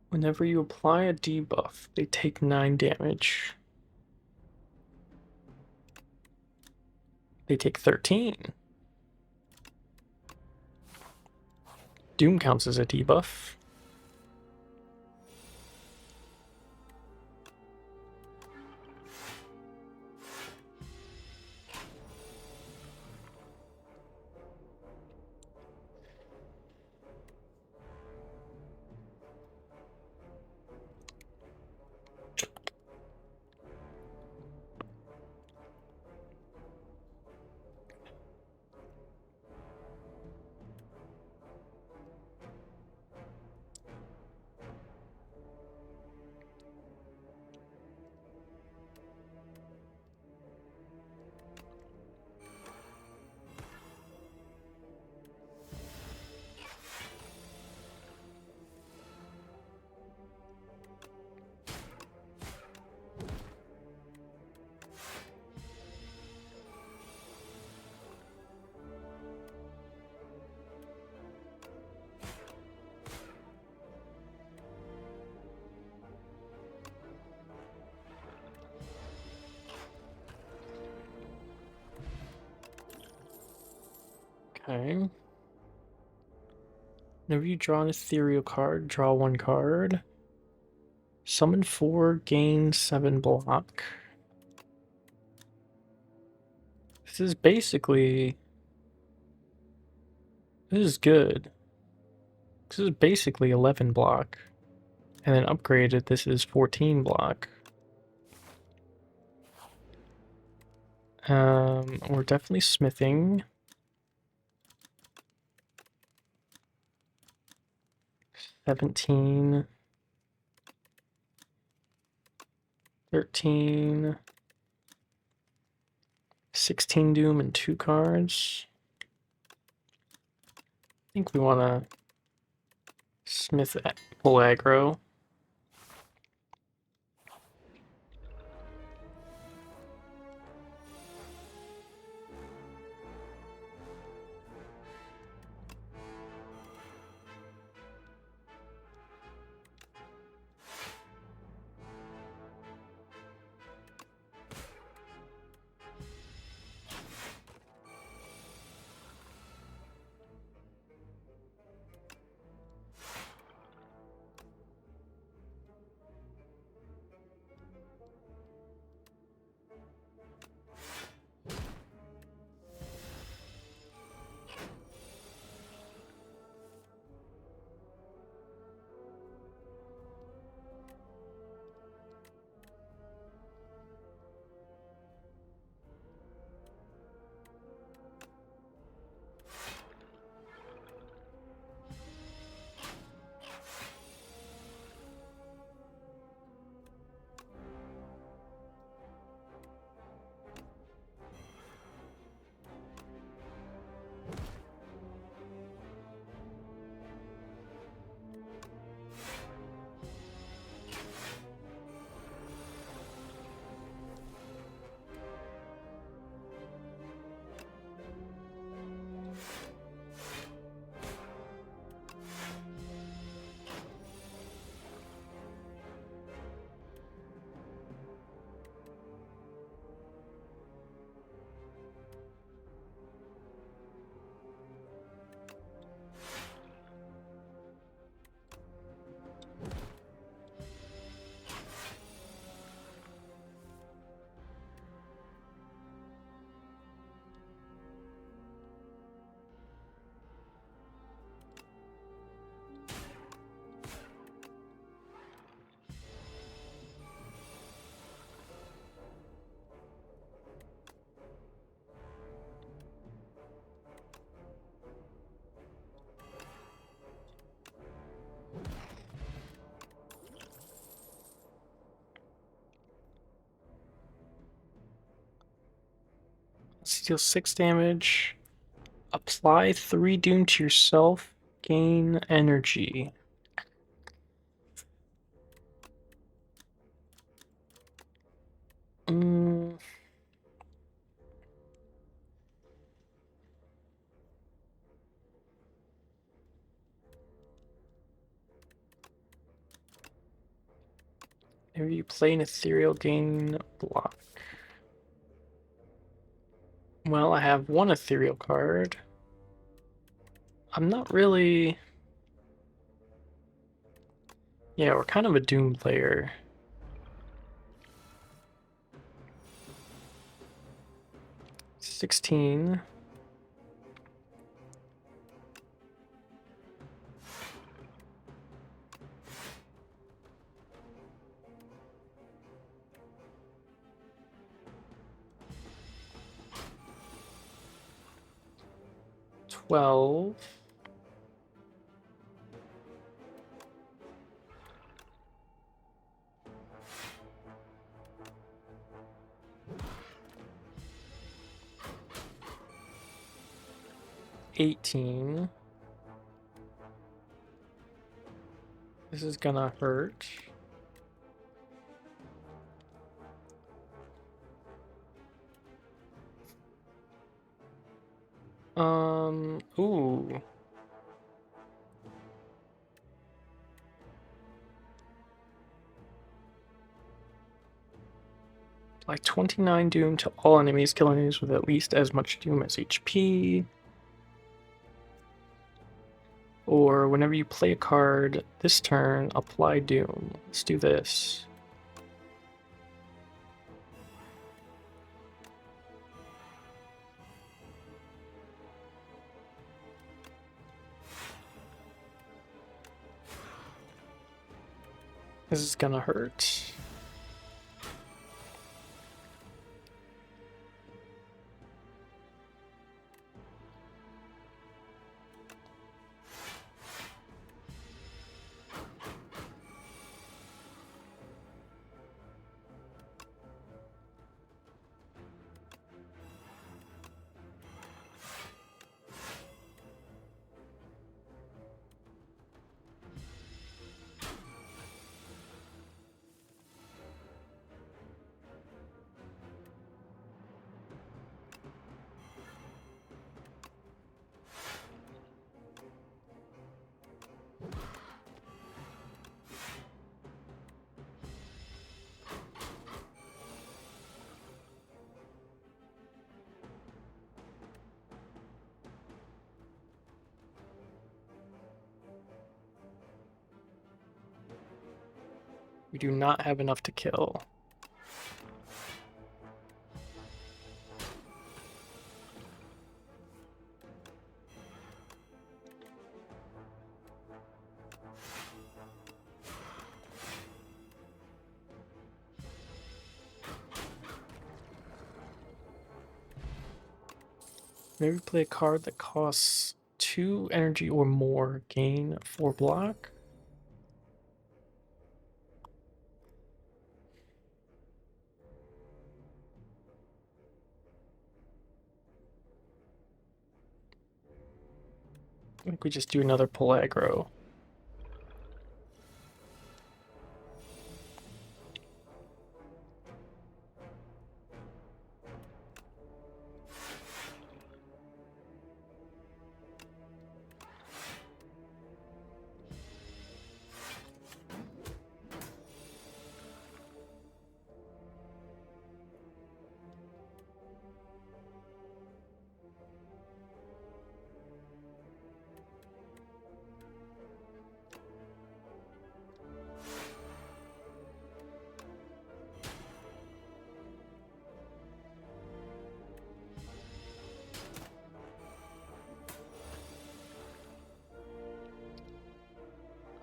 Whenever you apply a debuff, they take 9 damage. They take 13. Doom counts as a debuff. Okay. Whenever you draw an ethereal card, draw 1 card. Summon 4, gain 7 block. This is basically... This is good. This is basically 11 block. And then upgraded, this is 14 block. We're definitely smithing. 17. 13. 16 Doom and 2 cards. I think we want to smith pull aggro. Deal 6 damage. Apply 3 doom to yourself. Gain energy. Maybe you play an ethereal, gain block. Well, I have one ethereal card. I'm not really... Yeah, we're kind of a doom player. $16. $12. $18. This is gonna hurt. Ooh. Like 29 doom to all enemies, kill enemies with at least as much doom as HP. Or whenever you play a card this turn, apply doom. Let's do this. This is gonna hurt. We do not have enough to kill. Maybe play a card that costs 2 energy or more, gain 4 block. I think we just do another pull aggro.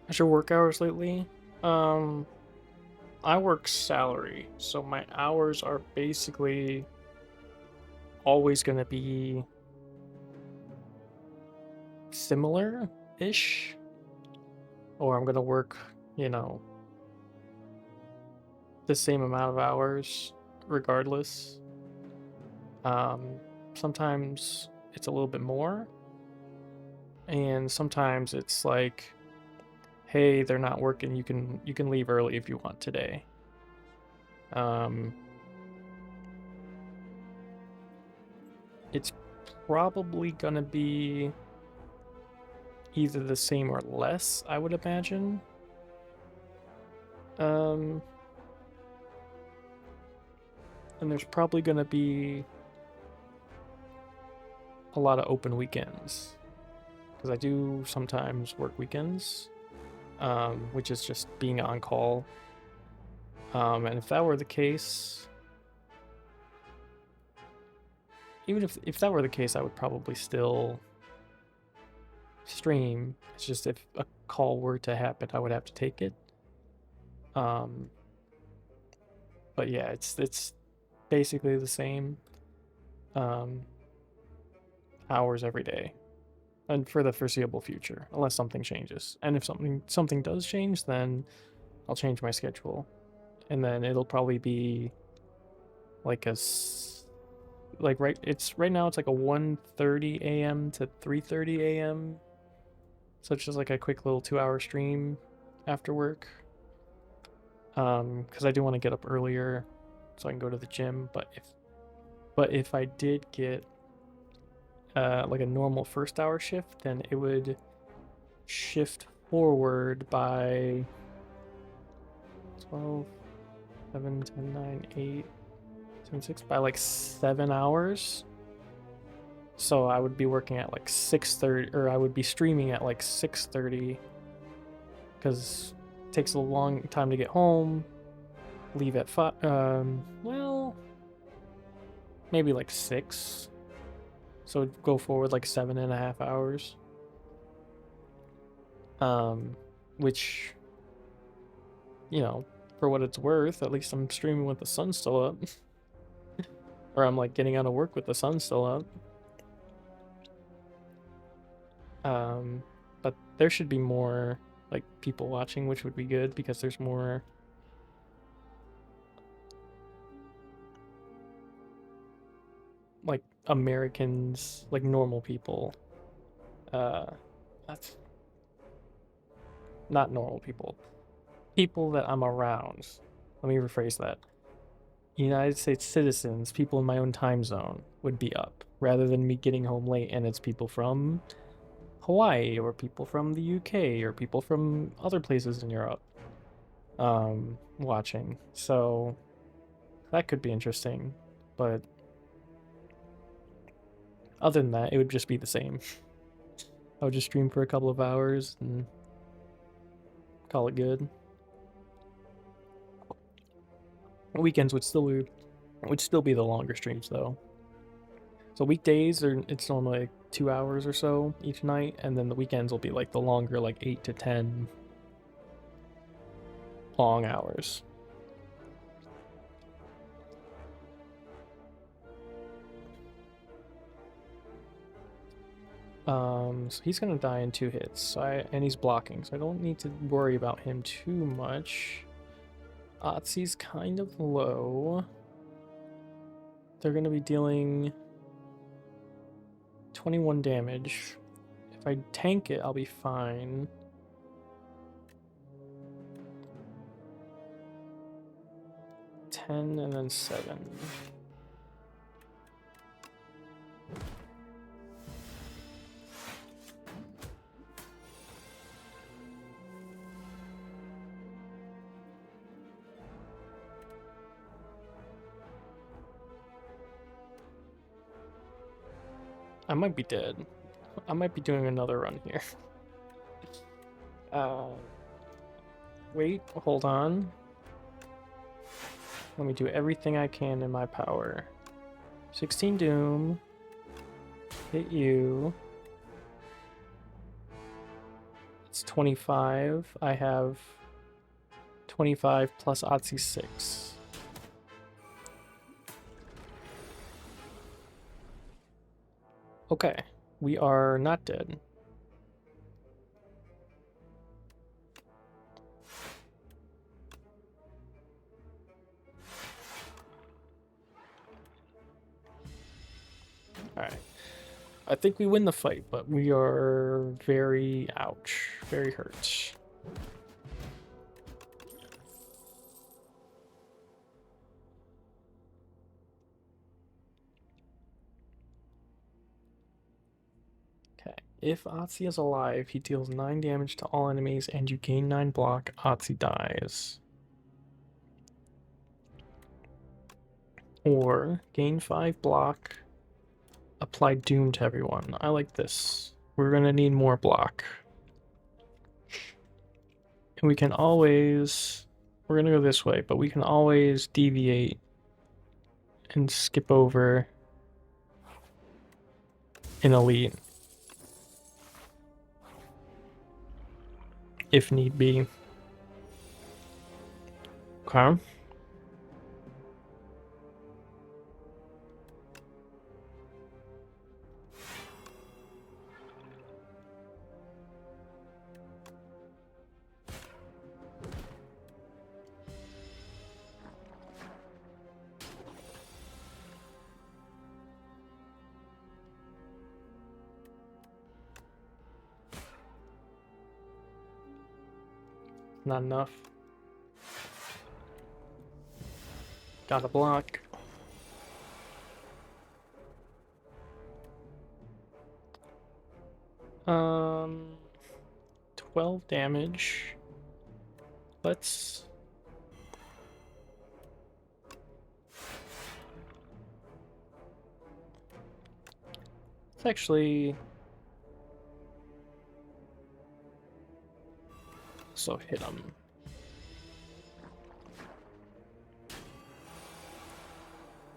How's your work hours lately? I work salary, so my hours are basically always gonna be similar-ish. Or I'm gonna work, you know, the same amount of hours regardless. sometimes it's a little bit more, and sometimes it's like, hey, they're not working, you can leave early if you want today. It's probably gonna be either the same or less, I would imagine. And there's probably gonna be a lot of open weekends, because I do sometimes work weekends, which is just being on call. And if that were the case, even if that were the case, I would probably still stream. It's just if a call were to happen, I would have to take it. But yeah, it's basically the same hours every day, and for the foreseeable future, unless something changes. And if something does change, then I'll change my schedule, and then it'll probably be like right now it's like a 1:30 a.m. to 3:30 a.m. So it's just like a quick little 2-hour stream after work. Because I do want to get up earlier so I can go to the gym. But if I did get like a normal first hour shift, then it would shift forward by 12, 7, 10, 9, 8, 7, 6, by like 7 hours. So I would be working at like 6:30, or I would be streaming at like 6:30, because it takes a long time to get home, leave at 5, well, maybe like 6. So it'd go forward like 7.5 hours. Which, for what it's worth, at least I'm streaming with the sun still up. Or I'm like getting out of work with the sun still up. But there should be more like people watching, which would be good, because there's more like Americans, like normal people. That's not normal people. People that I'm around. Let me rephrase that. United States citizens, people in my own time zone, would be up, rather than me getting home late and it's people from Hawaii, or people from the UK, or people from other places in Europe watching. So that could be interesting, but other than that, it would just be the same. I would just stream for a couple of hours and call it good. Weekends would still be the longer streams though. So weekdays it's normally like 2 hours or so each night, and then the weekends will be like the longer, like 8 to 10 long hours. So he's gonna die in 2 hits. And he's blocking, so I don't need to worry about him too much. Otzi's kind of low. They're gonna be dealing 21 damage. If I tank it, I'll be fine. $10 and then $7. I might be dead. I might be doing another run here. Wait, hold on. Let me do everything I can in my power. 16 Doom. Hit you. It's 25. I have 25 plus Otzi 6. Okay, we are not dead. Alright. I think we win the fight, but we are very ouch. Very hurt. Okay. If Otzi is alive, he deals 9 damage to all enemies and you gain 9 block. Otzi dies. Or gain 5 block. Apply Doom to everyone. I like this. We're gonna need more block. And we can always... We're gonna go this way, but we can always deviate and skip over an elite. If need be. Okay. Not enough. Got a block. Um, 12 damage. Let's... Let's actually... So hit him.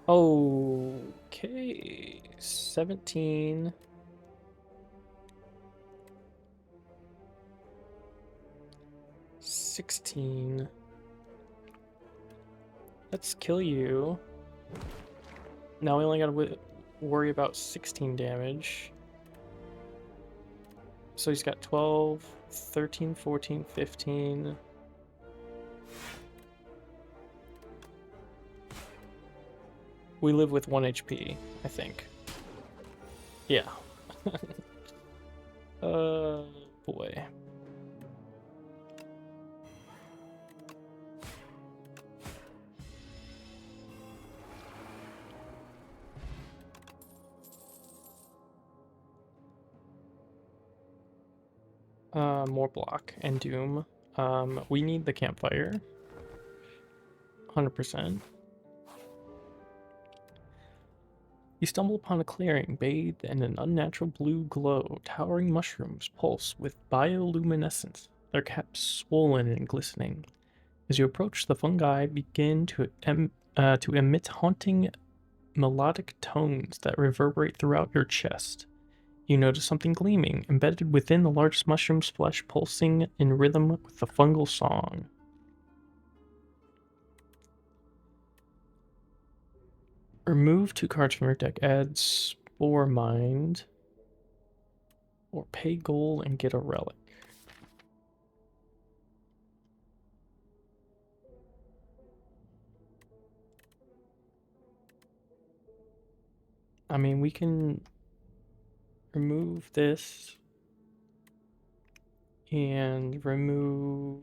Okay, 17. $16. Let's kill you. Now we only gotta worry about 16 damage. So he's got 12, 13, 14, 15. We live with 1 HP, I think. Yeah. Boy. More block and doom. We need the campfire. 100%. You stumble upon a clearing bathed in an unnatural blue glow. Towering mushrooms pulse with bioluminescence, their caps swollen and glistening. As you approach, the fungi begin to emit haunting melodic tones that reverberate throughout your chest. You notice something gleaming, embedded within the largest mushroom's flesh, pulsing in rhythm with the fungal song. Remove 2 cards from your deck, add Spore Mind, or pay gold and get a relic. I mean, we can remove this and remove...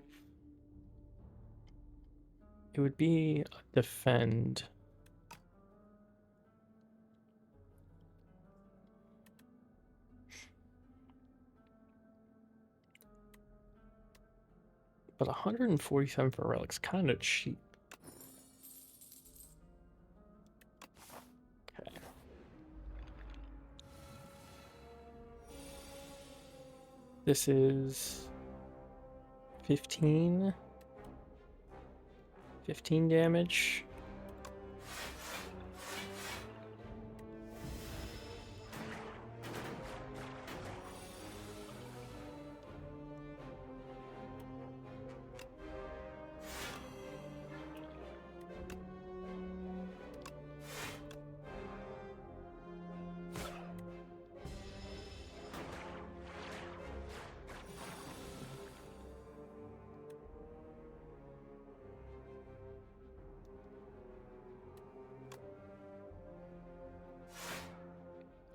It would be a defend. But 147 for relic's kind of cheap. Okay. This is 15 damage.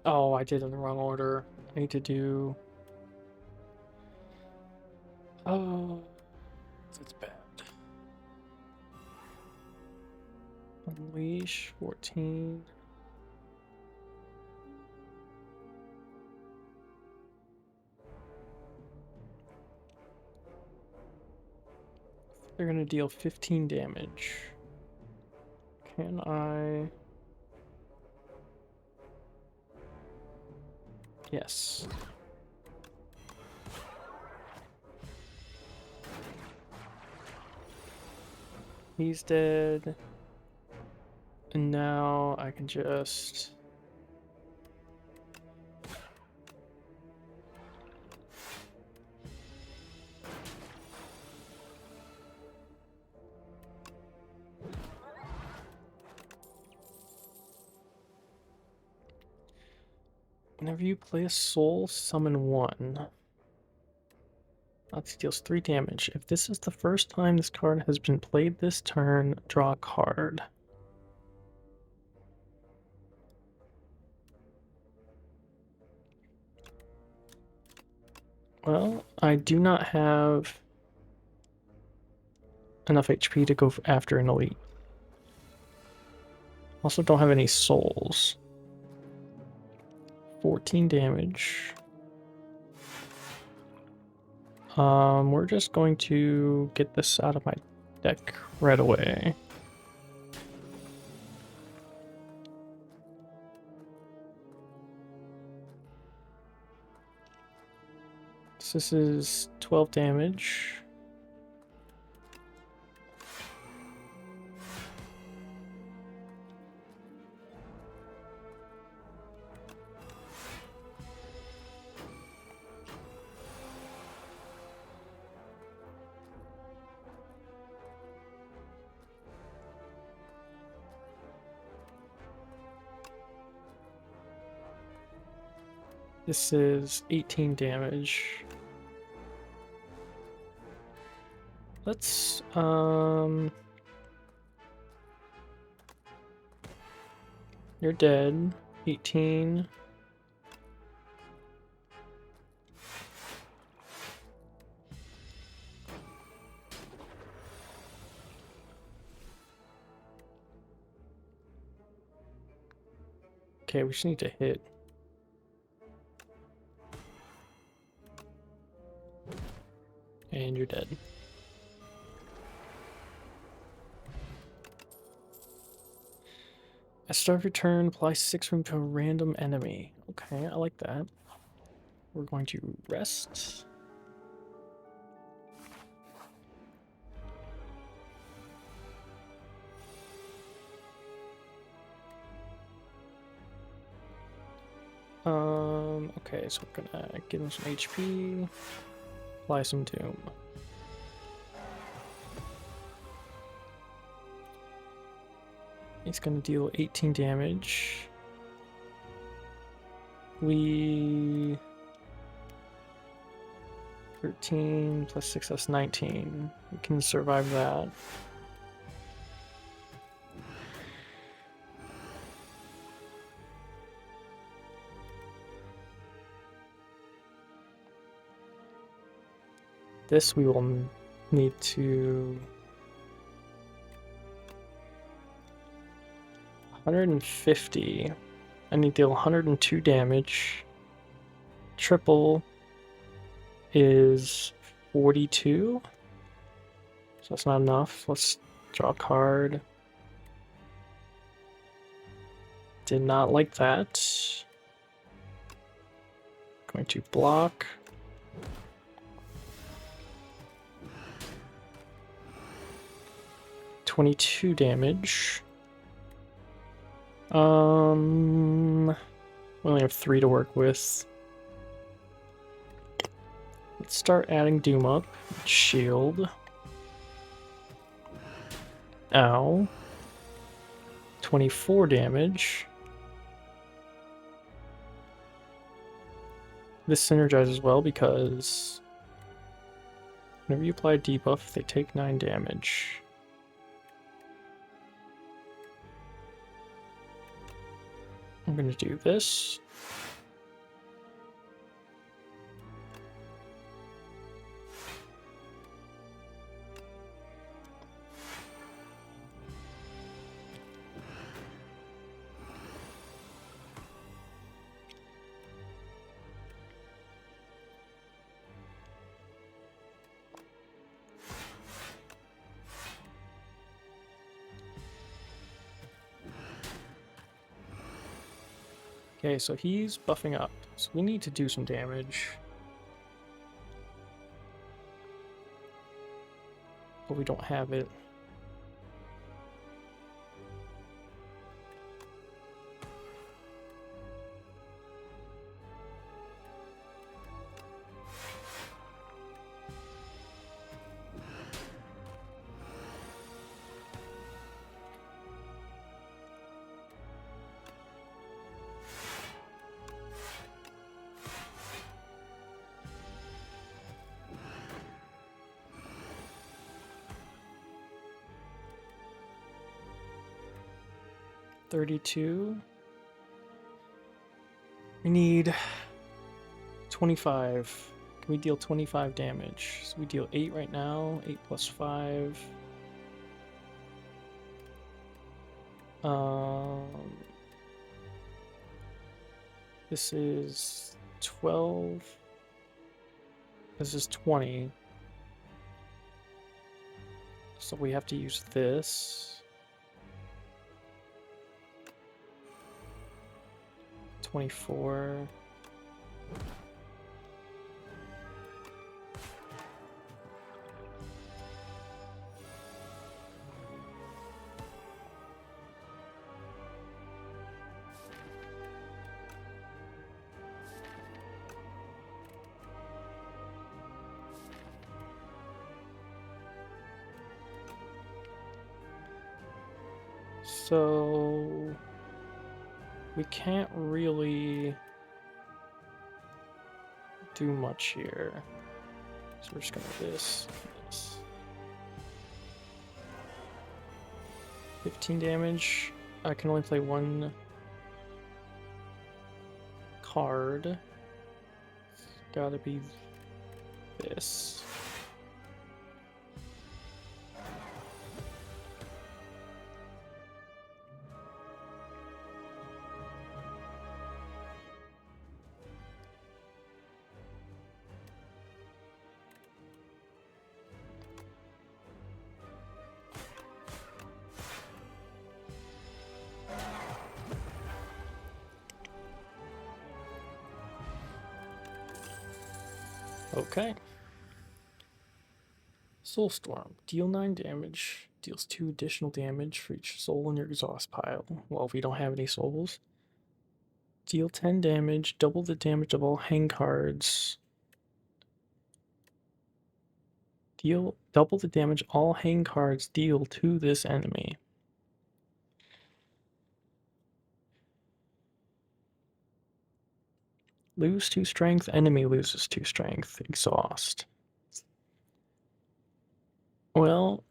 Oh, I did it in the wrong order. I need to do... Oh, that's bad. Unleash 14. They're gonna deal 15 damage. Can I... Yes. He's dead. And now I can just... Whenever you play a soul, summon one. That deals 3 damage. If this is the first time this card has been played this turn, draw a card. Well, I do not have enough HP to go after an elite. Also don't have any souls. 14 damage. We're just going to get this out of my deck right away. So this is 12 damage. This is 18 damage. Let's, you're dead. 18. Okay, we just need to hit. And you're dead. At start of your turn, apply 6 room to a random enemy. Okay, I like that. We're going to rest. Okay, so we're gonna give him some HP, apply some Doom. He's gonna deal 18 damage. We... 13 plus 6, that's 19. We can survive that. This we will need to... 150. I need to deal 102 damage. Triple is 42. So that's not enough. Let's draw a card. Did not like that. Going to block. $22 damage. We only have 3 to work with. Let's start adding Doom up. Shield. Ow. 24 damage. This synergizes well because whenever you apply a debuff, they take 9 damage. I'm going to do this. Okay, so he's buffing up. So we need to do some damage. But we don't have it. $32. We need 25. Can we deal 25 damage? So we deal 8 right now. 8 plus 5. This is 12. This is 20. So we have to use this. 24. So we can't really do much here. So we're just gonna do this. 15 damage. I can only play one card. It's gotta be this. Okay. Soulstorm. Deal 9 damage. Deals 2 additional damage for each soul in your exhaust pile. Well, if we don't have any souls. Deal 10 damage. Double the damage of all hang cards. Deal double the damage all hang cards deal to this enemy. Lose 2 strength. Enemy loses 2 strength. Exhaust. Well,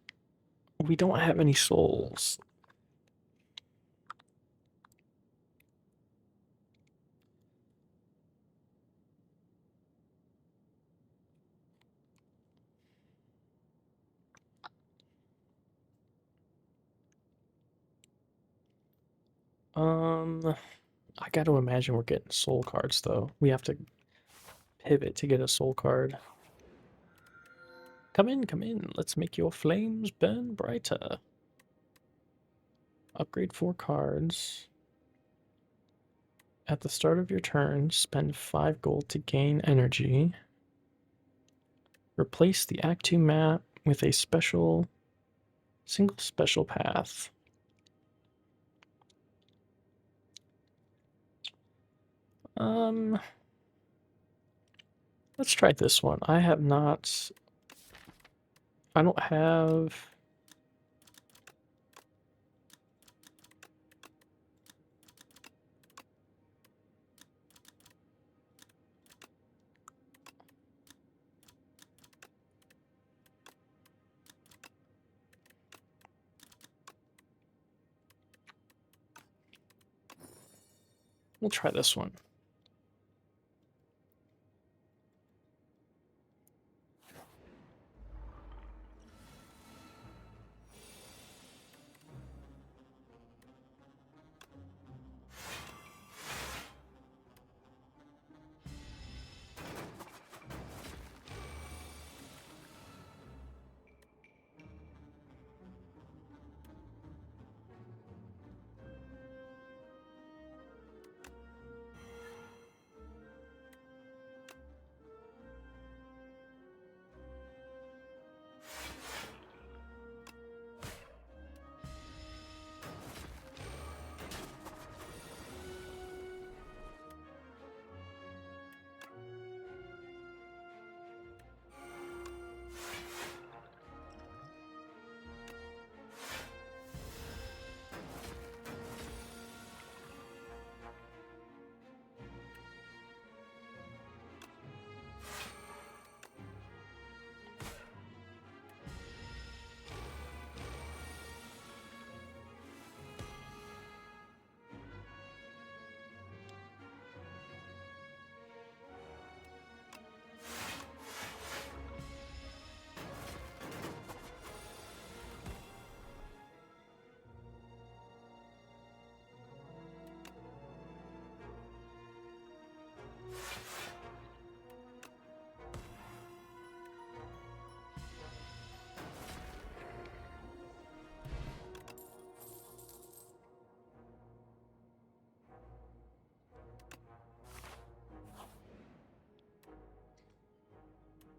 we don't have any souls. I got to imagine we're getting soul cards though. We have to pivot to get a soul card. Come in, come in. Let's make your flames burn brighter. Upgrade 4 cards. At the start of your turn, spend 5 gold to gain energy. Replace the Act 2 map with a single special path. Let's try this one. I don't have... We'll try this one.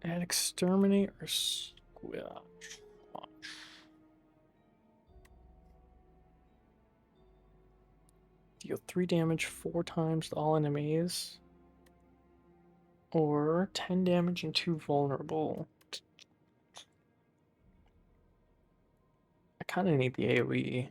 Add exterminate or squash. Deal 3 damage 4 times to all enemies. Or 10 damage and 2 vulnerable. I kind of need the AoE.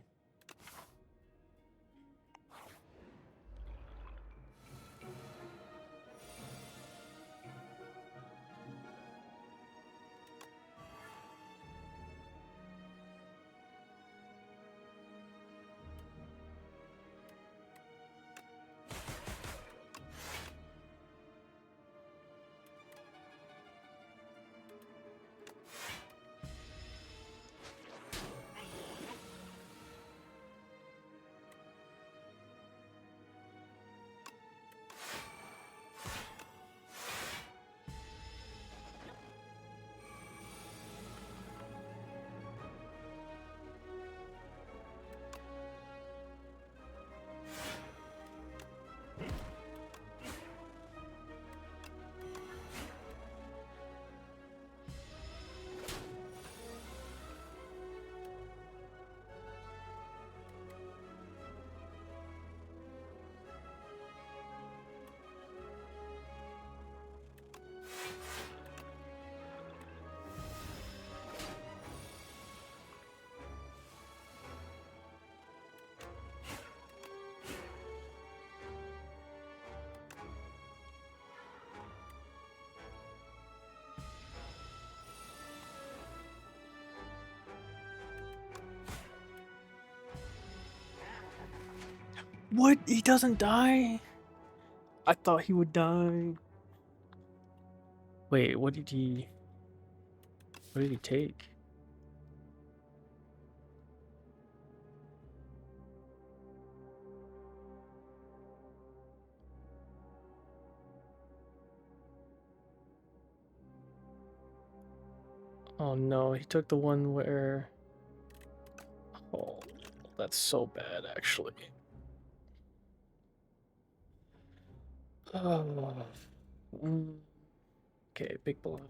What? He doesn't die? I thought he would die. Wait, what did he take? Oh no, he took the one where... Oh, that's so bad, actually. Oh. Okay, big block.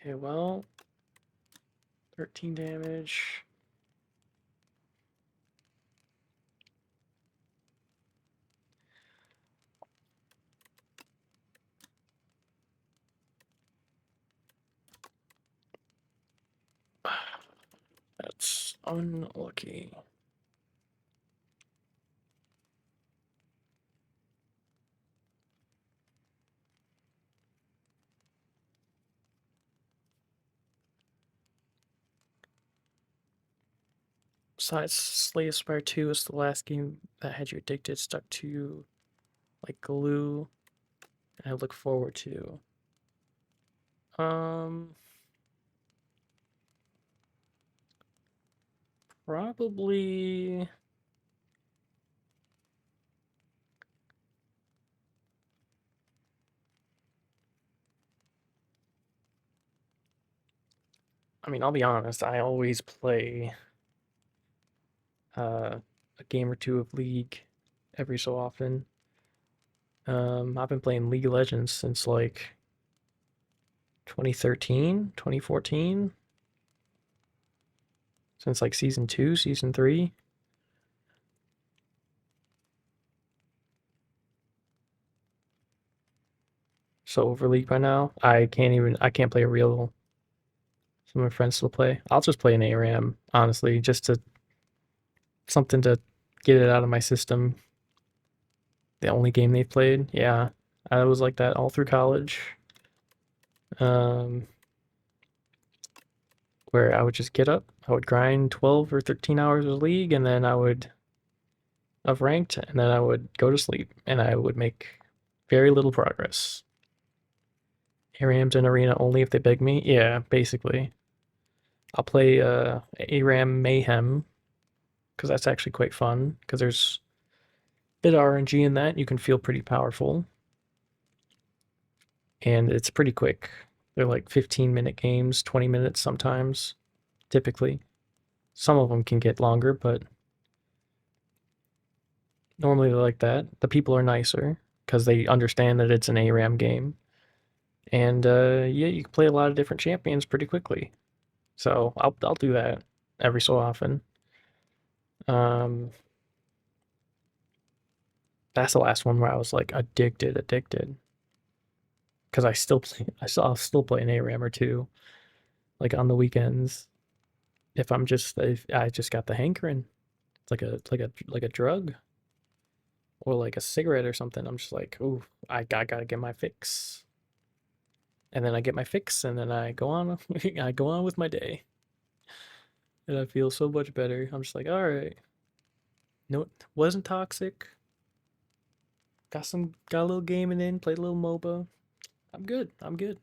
Okay, well, 13 damage. That's unlucky. Besides, Slay the Spire 2 is the last game that had you addicted, stuck to you like glue, and I look forward to. Probably... I mean, I'll be honest, I always play a game or two of League every so often. I've been playing League of Legends since like 2013, 2014. Since like season 2, season 3. So over League by now. I can't play a real. Some of my friends still play. I'll just play an ARAM, honestly, just to something to get it out of my system. The only game they've played, yeah, I was like that all through college. Where I would just get up, I would grind 12 or 13 hours of League, and then I would of ranked, and then I would go to sleep, and I would make very little progress. ARAM's in arena only if they beg me. Yeah, basically. I'll play ARAM Mayhem because that's actually quite fun because there's a bit of RNG in that. You can feel pretty powerful, and it's pretty quick. They're like 15-minute games, 20 minutes sometimes, typically. Some of them can get longer, but normally they're like that. The people are nicer because they understand that it's an ARAM game. And yeah, you can play a lot of different champions pretty quickly. So I'll do that every so often. Um, that's the last one where I was like addicted, because I'll still play an ARAM or two, like on the weekends. If I just got the hankering, it's like a drug or like a cigarette or something. I'm just like, ooh, I gotta get my fix, and then I get my fix, and then I go on, I go on with my day, and I feel so much better. I'm just like, all right, no, it wasn't toxic. Got a little gaming in, played a little MOBA. I'm good. I'm good.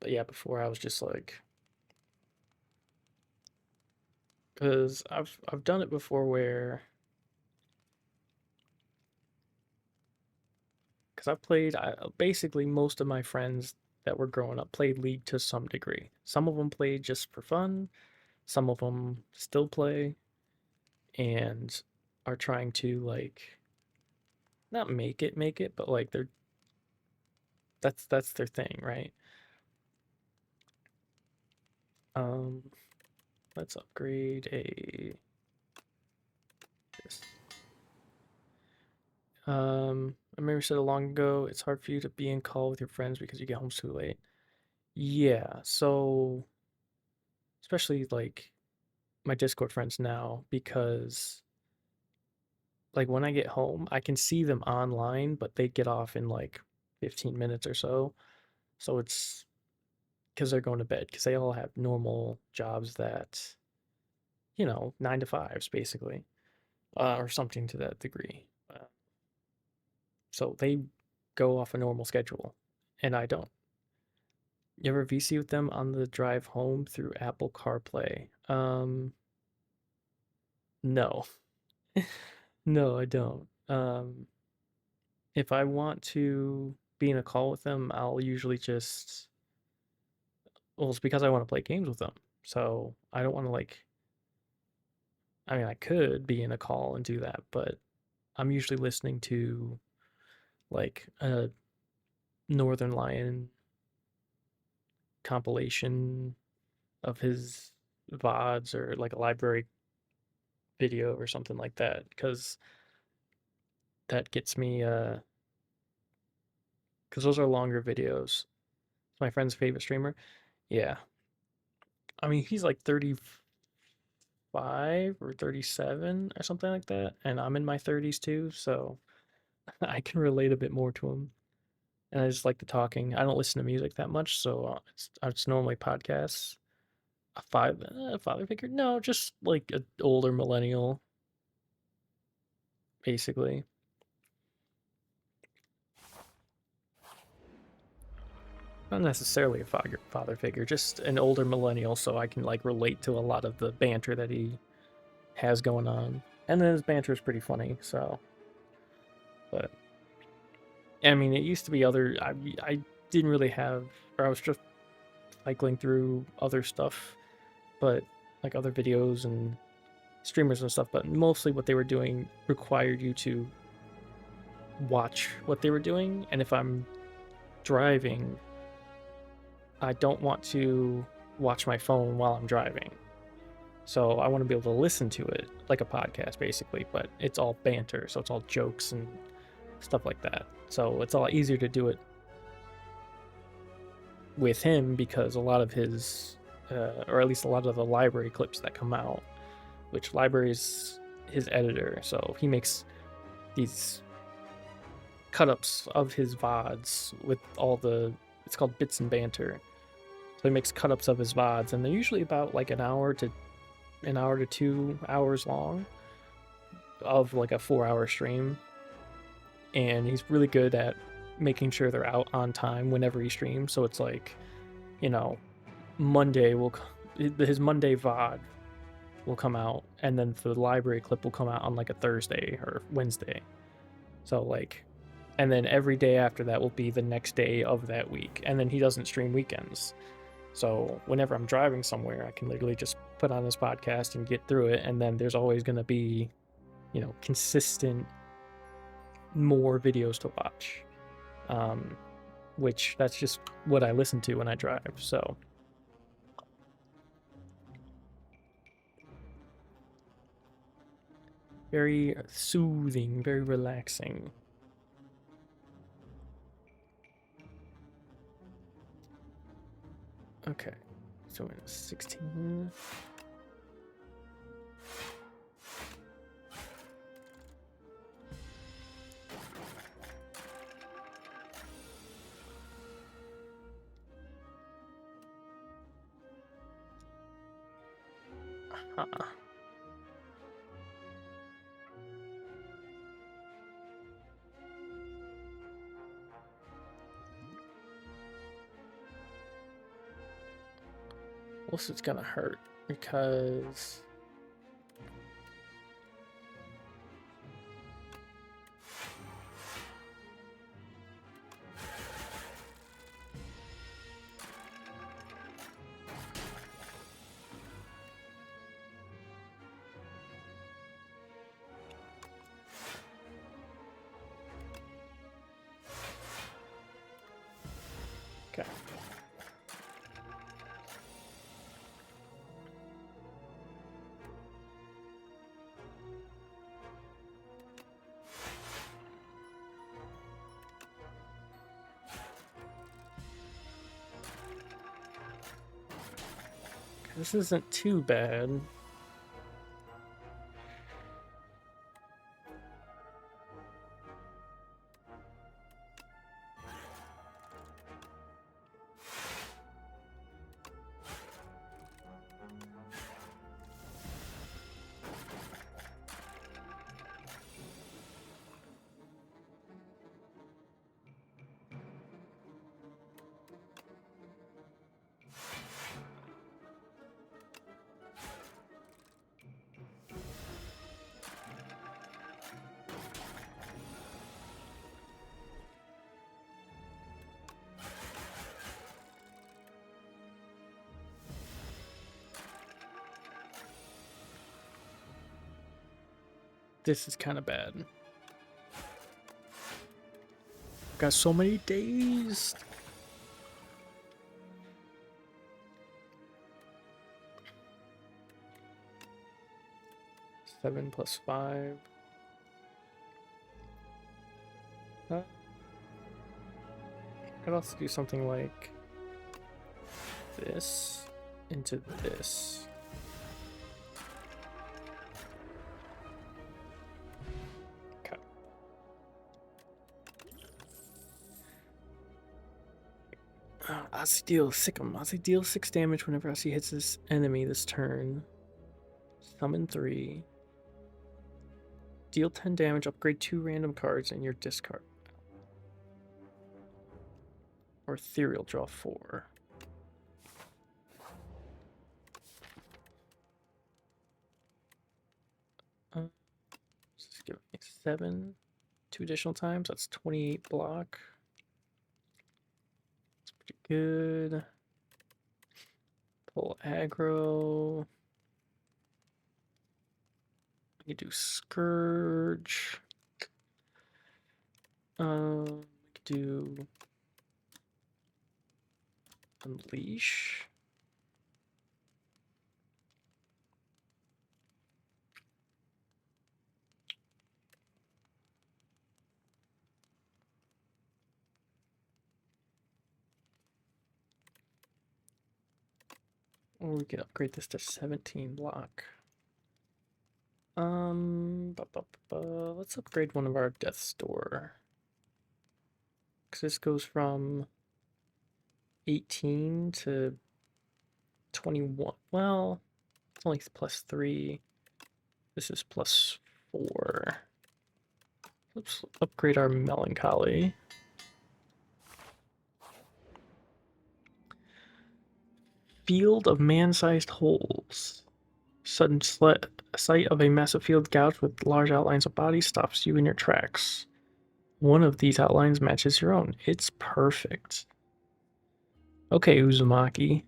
But yeah, before I was just like, because I've done it before where, because basically most of my friends that were growing up played League to some degree. Some of them played just for fun. Some of them still play and are trying to like not make it, but like that's their thing, right? Um, let's upgrade a this. I remember you said long ago it's hard for you to be in call with your friends because you get home too late. Yeah, so especially like my Discord friends now, because like when I get home, I can see them online, but they get off in like 15 minutes or so. So it's because they're going to bed because they all have normal jobs that, 9 to 5s basically, or something to that degree. So they go off a normal schedule, and I don't. You ever VC with them on the drive home through Apple CarPlay? No. No, I don't. If I want to be in a call with them, I'll usually just, well, it's because I want to play games with them. So I don't want to like, I mean, I could be in a call and do that, but I'm usually listening to like a Northern Lion compilation of his VODs or like a library video or something like that because that gets me, because those are longer videos. My friend's favorite streamer. Yeah. I mean, he's like 35 or 37 or something like that. And I'm in my 30s too. So I can relate a bit more to him. And I just like the talking. I don't listen to music that much. So it's normally podcasts. A father figure? No, just like an older millennial, basically. Not necessarily a father figure, just an older millennial, so I can like relate to a lot of the banter that he has going on. And then his banter is pretty funny, so. But I mean, it used to be I didn't really have, or I was just cycling through other stuff, but like other videos and streamers and stuff. But mostly what they were doing required you to watch what they were doing, and if I'm driving, I don't want to watch my phone while I'm driving. So I want to be able to listen to it like a podcast, basically, but it's all banter, so it's all jokes and stuff like that. So it's a lot easier to do it with him because a lot of his, or at least a lot of the library clips that come out, which library is his editor, so he makes these cut-ups of his VODs with all the, it's called bits and banter. So he makes cut-ups of his VODs, and they're usually about like an hour to 2 hours long of like a 4-hour stream. And he's really good at making sure they're out on time whenever he streams. So it's like, you know, Monday will his Monday VOD will come out, and then the library clip will come out on like a Thursday or Wednesday. So like, and then every day after that will be the next day of that week, and then he doesn't stream weekends. So whenever I'm driving somewhere, I can literally just put on this podcast and get through it, and then there's always going to be, you know, consistent more videos to watch. Which that's just what I listen to when I drive. So very soothing, very relaxing. Okay, so in 16. Also, it's gonna hurt because okay. This isn't too bad. This is kind of bad. Got so many days. Seven plus 5. I could also do something like this into this. Okay. Ozzy deals sick him. Ozzy deals 6 damage whenever Ozzy hits this enemy this turn. Summon 3. Deal 10 damage, upgrade 2 random cards in your discard. Or Ethereal, draw 4. Just give me 7. 2 additional times, that's 28 block. That's pretty good. Pull aggro. You do Scourge. We could do Unleash. Or we can upgrade this to 17 block. Let's upgrade one of our Death's Door. Because this goes from 18 to 21. Well, it's only plus 3. This is plus 4. Let's upgrade our Melancholy. field of man-sized holes. Sudden sight of a massive field gouged with large outlines of bodies stops you in your tracks. One of these outlines matches your own. It's perfect. Okay, Uzumaki.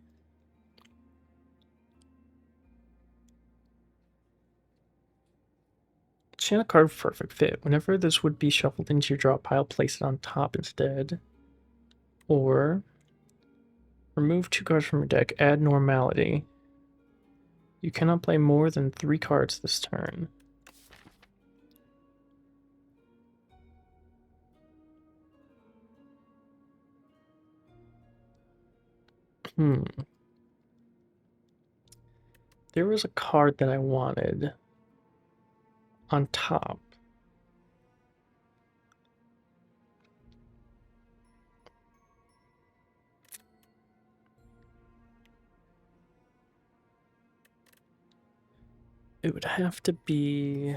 Channel card perfect fit. Whenever this would be shuffled into your draw pile, place it on top instead. Or remove 2 cards from your deck, add normality. You cannot play more than 3 cards this turn. There was a card that I wanted on top. It would have to be...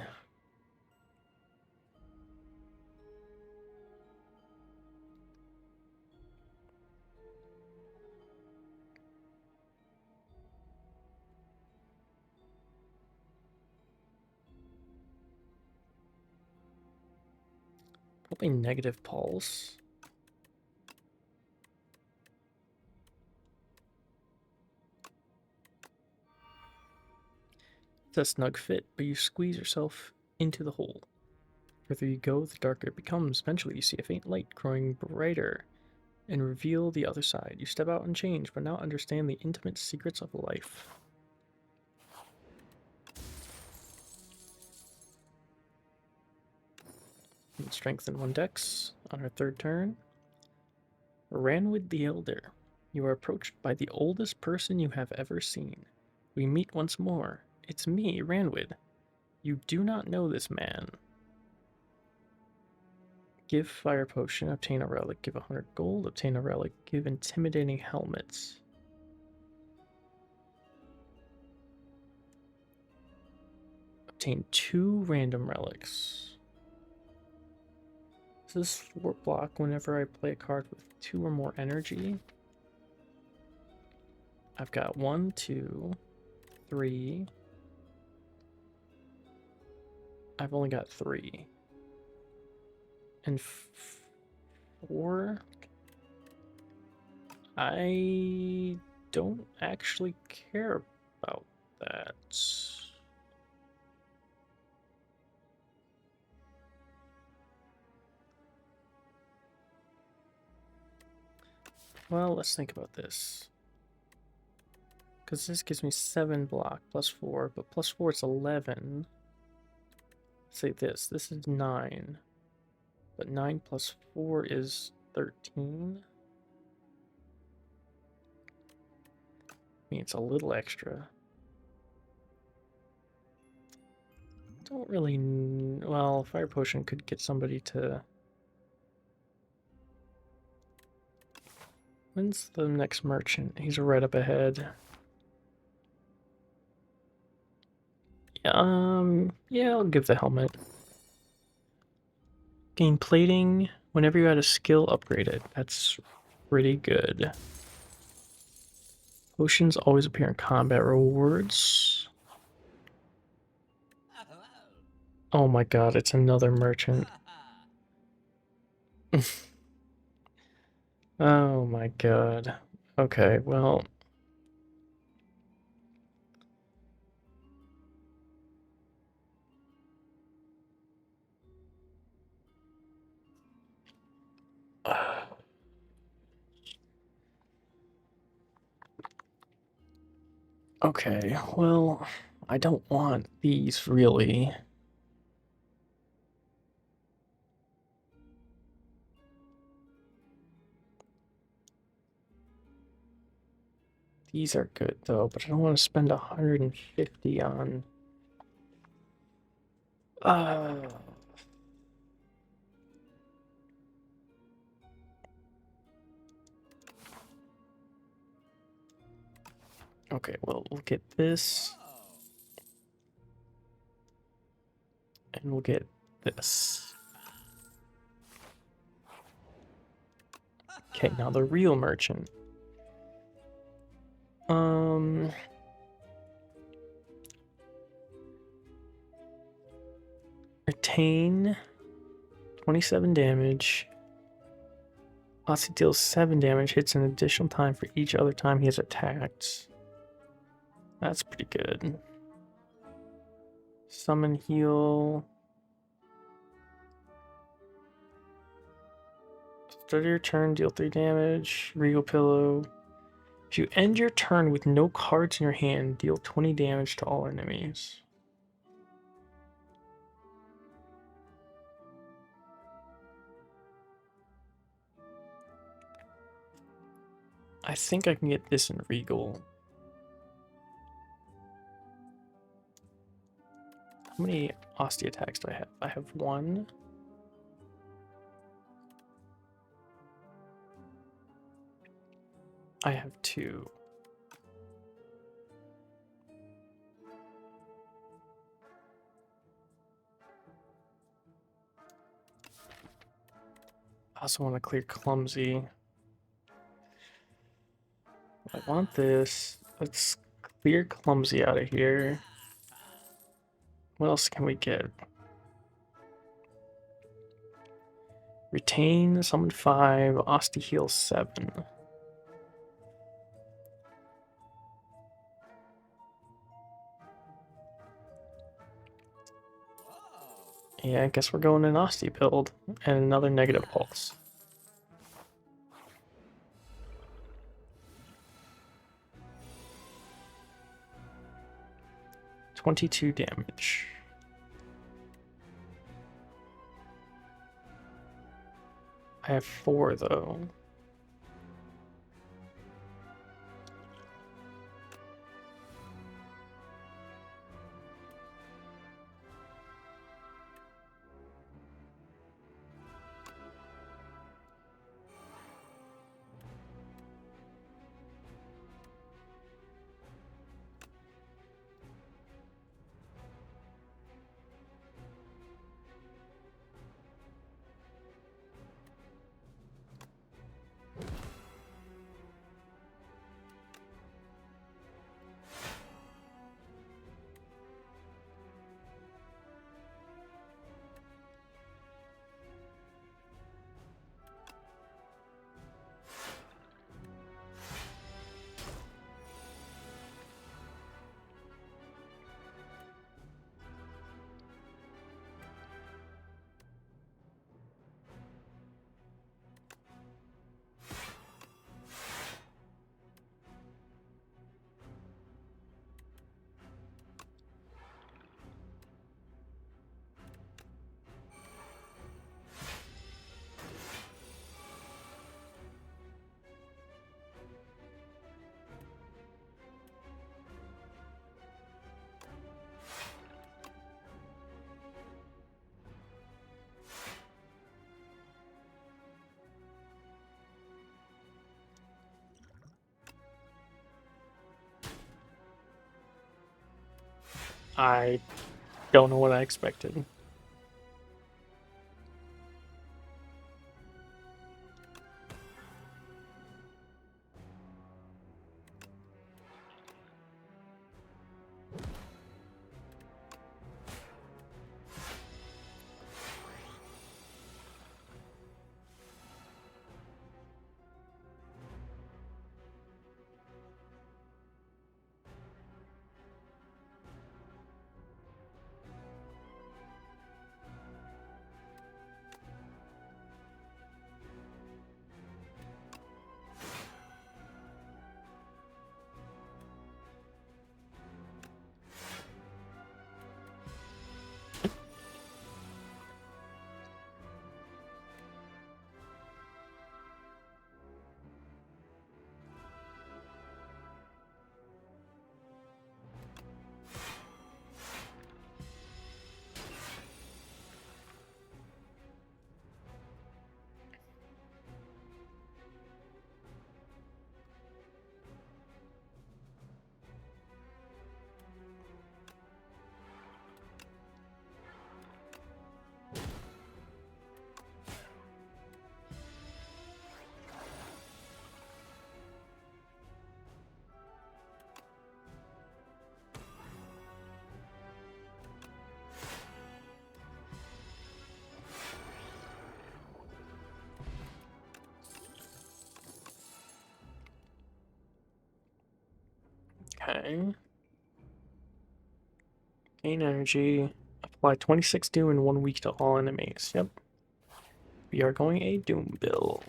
probably Negative Pulse. It's a snug fit, but you squeeze yourself into the hole. The further you go, the darker it becomes. Eventually, you see a faint light growing brighter and reveal the other side. You step out and change, but now understand the intimate secrets of life. And strengthen 1 dex on her 3rd turn. Ranwid the Elder. You are approached by the oldest person you have ever seen. We meet once more. It's me, Ranwid. You do not know this man. Give Fire Potion, obtain a relic, give 100 gold, obtain a relic, give Intimidating Helmets. Obtain 2 random relics. Is this 4 block whenever I play a card with 2 or more energy? I've got 1, 2, 3. I've only got 3. And 4? I don't actually care about that. Well, let's think about this. Because this gives me 7 block plus 4, but plus 4 is 11. Say this is 9. But 9 plus 4 is 13. I mean, it's a little extra. Don't really... well, Fire Potion could get somebody to... When's the next merchant? He's right up ahead. Yeah, I'll give the helmet. Gain plating whenever you add a skill upgraded. That's pretty good. Potions always appear in combat rewards. Oh my god, it's another merchant. Oh my god. Okay, well... Okay, well, I don't want these really. These are good though, but I don't want to spend 150 on... Okay, well, we'll get this. And we'll get this. Okay, now the real merchant. Retain 27 damage. Asti deals 7 damage, hits an additional time for each other time he has attacked. That's pretty good. Summon heal. Start your turn, deal 3 damage. Regal Pillow. If you end your turn with no cards in your hand, deal 20 damage to all enemies. I think I can get this in Regal. How many Asti attacks do I have? I have 1. I have 2. I also want to clear Clumsy. I want this. Let's clear Clumsy out of here. What else can we get? Retain, summon 5, Asti heal 7. Yeah, I guess we're going an Asti build and another negative pulse. $22 damage. I have 4 though. I don't know what I expected. Okay. Gain energy. Apply 26 Doom in 1 week to all enemies. Yep. We are going a Doom build.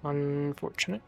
Unfortunate.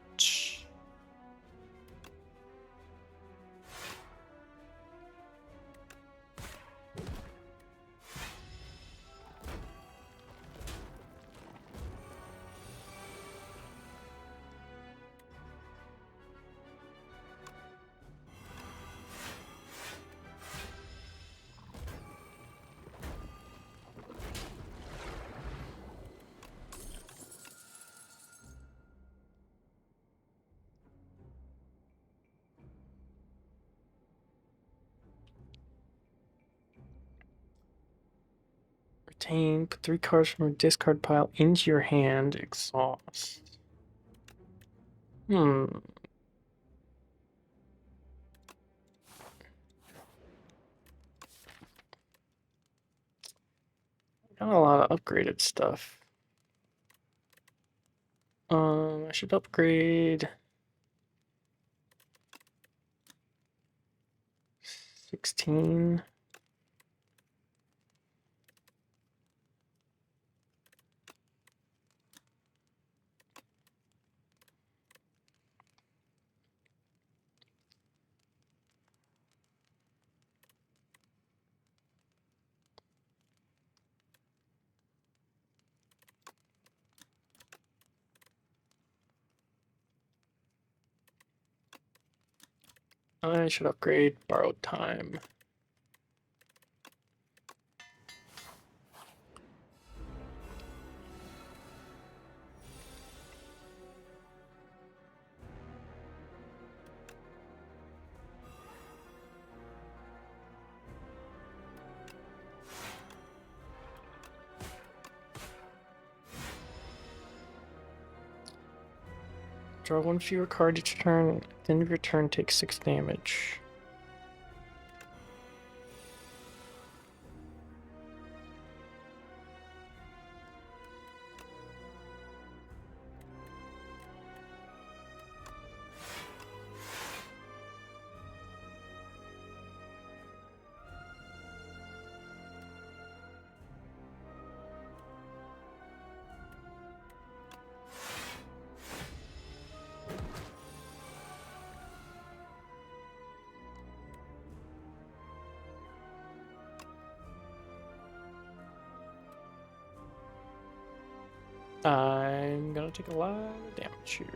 Retain. Put 3 cards from a discard pile into your hand. Exhaust. Got a lot of upgraded stuff. I should upgrade 16. I should upgrade Borrowed Time. Draw 1 fewer card each turn. At the end of your turn, take 6 damage. I'm gonna take a lot of damage here.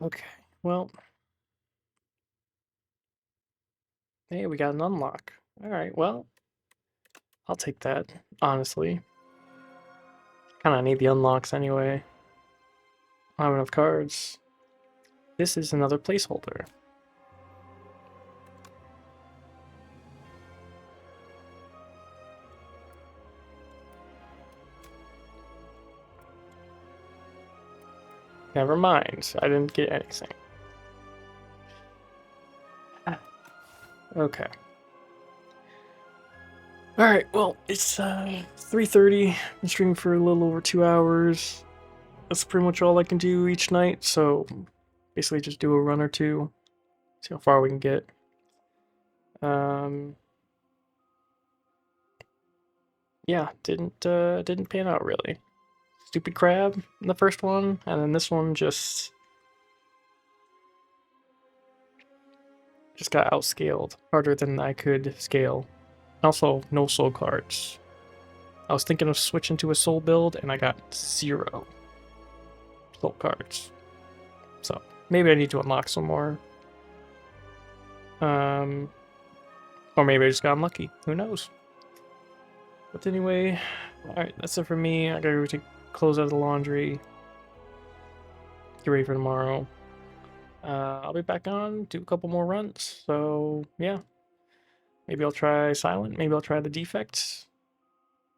Okay. Well, hey, we got an unlock. All right. Well, I'll take that. Honestly, kind of need the unlocks anyway. I don't have enough cards. This is another placeholder. Never mind. I didn't get anything. Okay. All right. Well, it's 3:30. Been streaming for a little over 2 hours. That's pretty much all I can do each night. So basically, just do a run or two. See how far we can get. Yeah, didn't pan out really. Stupid crab in the first one, and then this one just got outscaled harder than I could scale. Also, no soul cards. I was thinking of switching to a soul build, and I got 0 soul cards. So maybe I need to unlock some more. Or maybe I just got unlucky. Who knows? But anyway, alright, that's it for me. I gotta go take clothes out of the laundry. Get ready for tomorrow. I'll be back on, do a couple more runs. So yeah, maybe I'll try Silent. Maybe I'll try the Defect.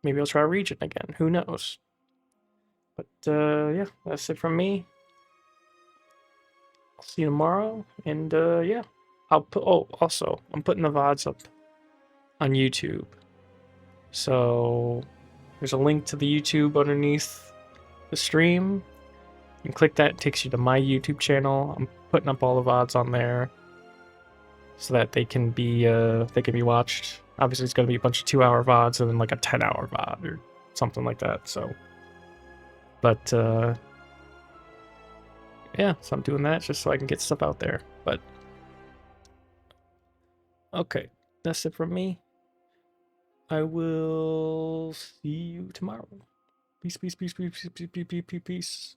Maybe I'll try Regent again. Who knows? But yeah, that's it from me. I'll see you tomorrow. And yeah, I'll put. Oh, also, I'm putting the VODs up on YouTube. So there's a link to the YouTube underneath the stream. You can click that, it takes you to my YouTube channel. I'm putting up all the VODs on there so that they can be watched. Obviously, it's going to be a bunch of 2-hour VODs and then like a 10-hour VOD or something like that. So, but yeah, so I'm doing that just so I can get stuff out there. But okay, that's it from me. I will see you tomorrow. Peace, peace, peace, peace, peace, peace, peace, peace, peace.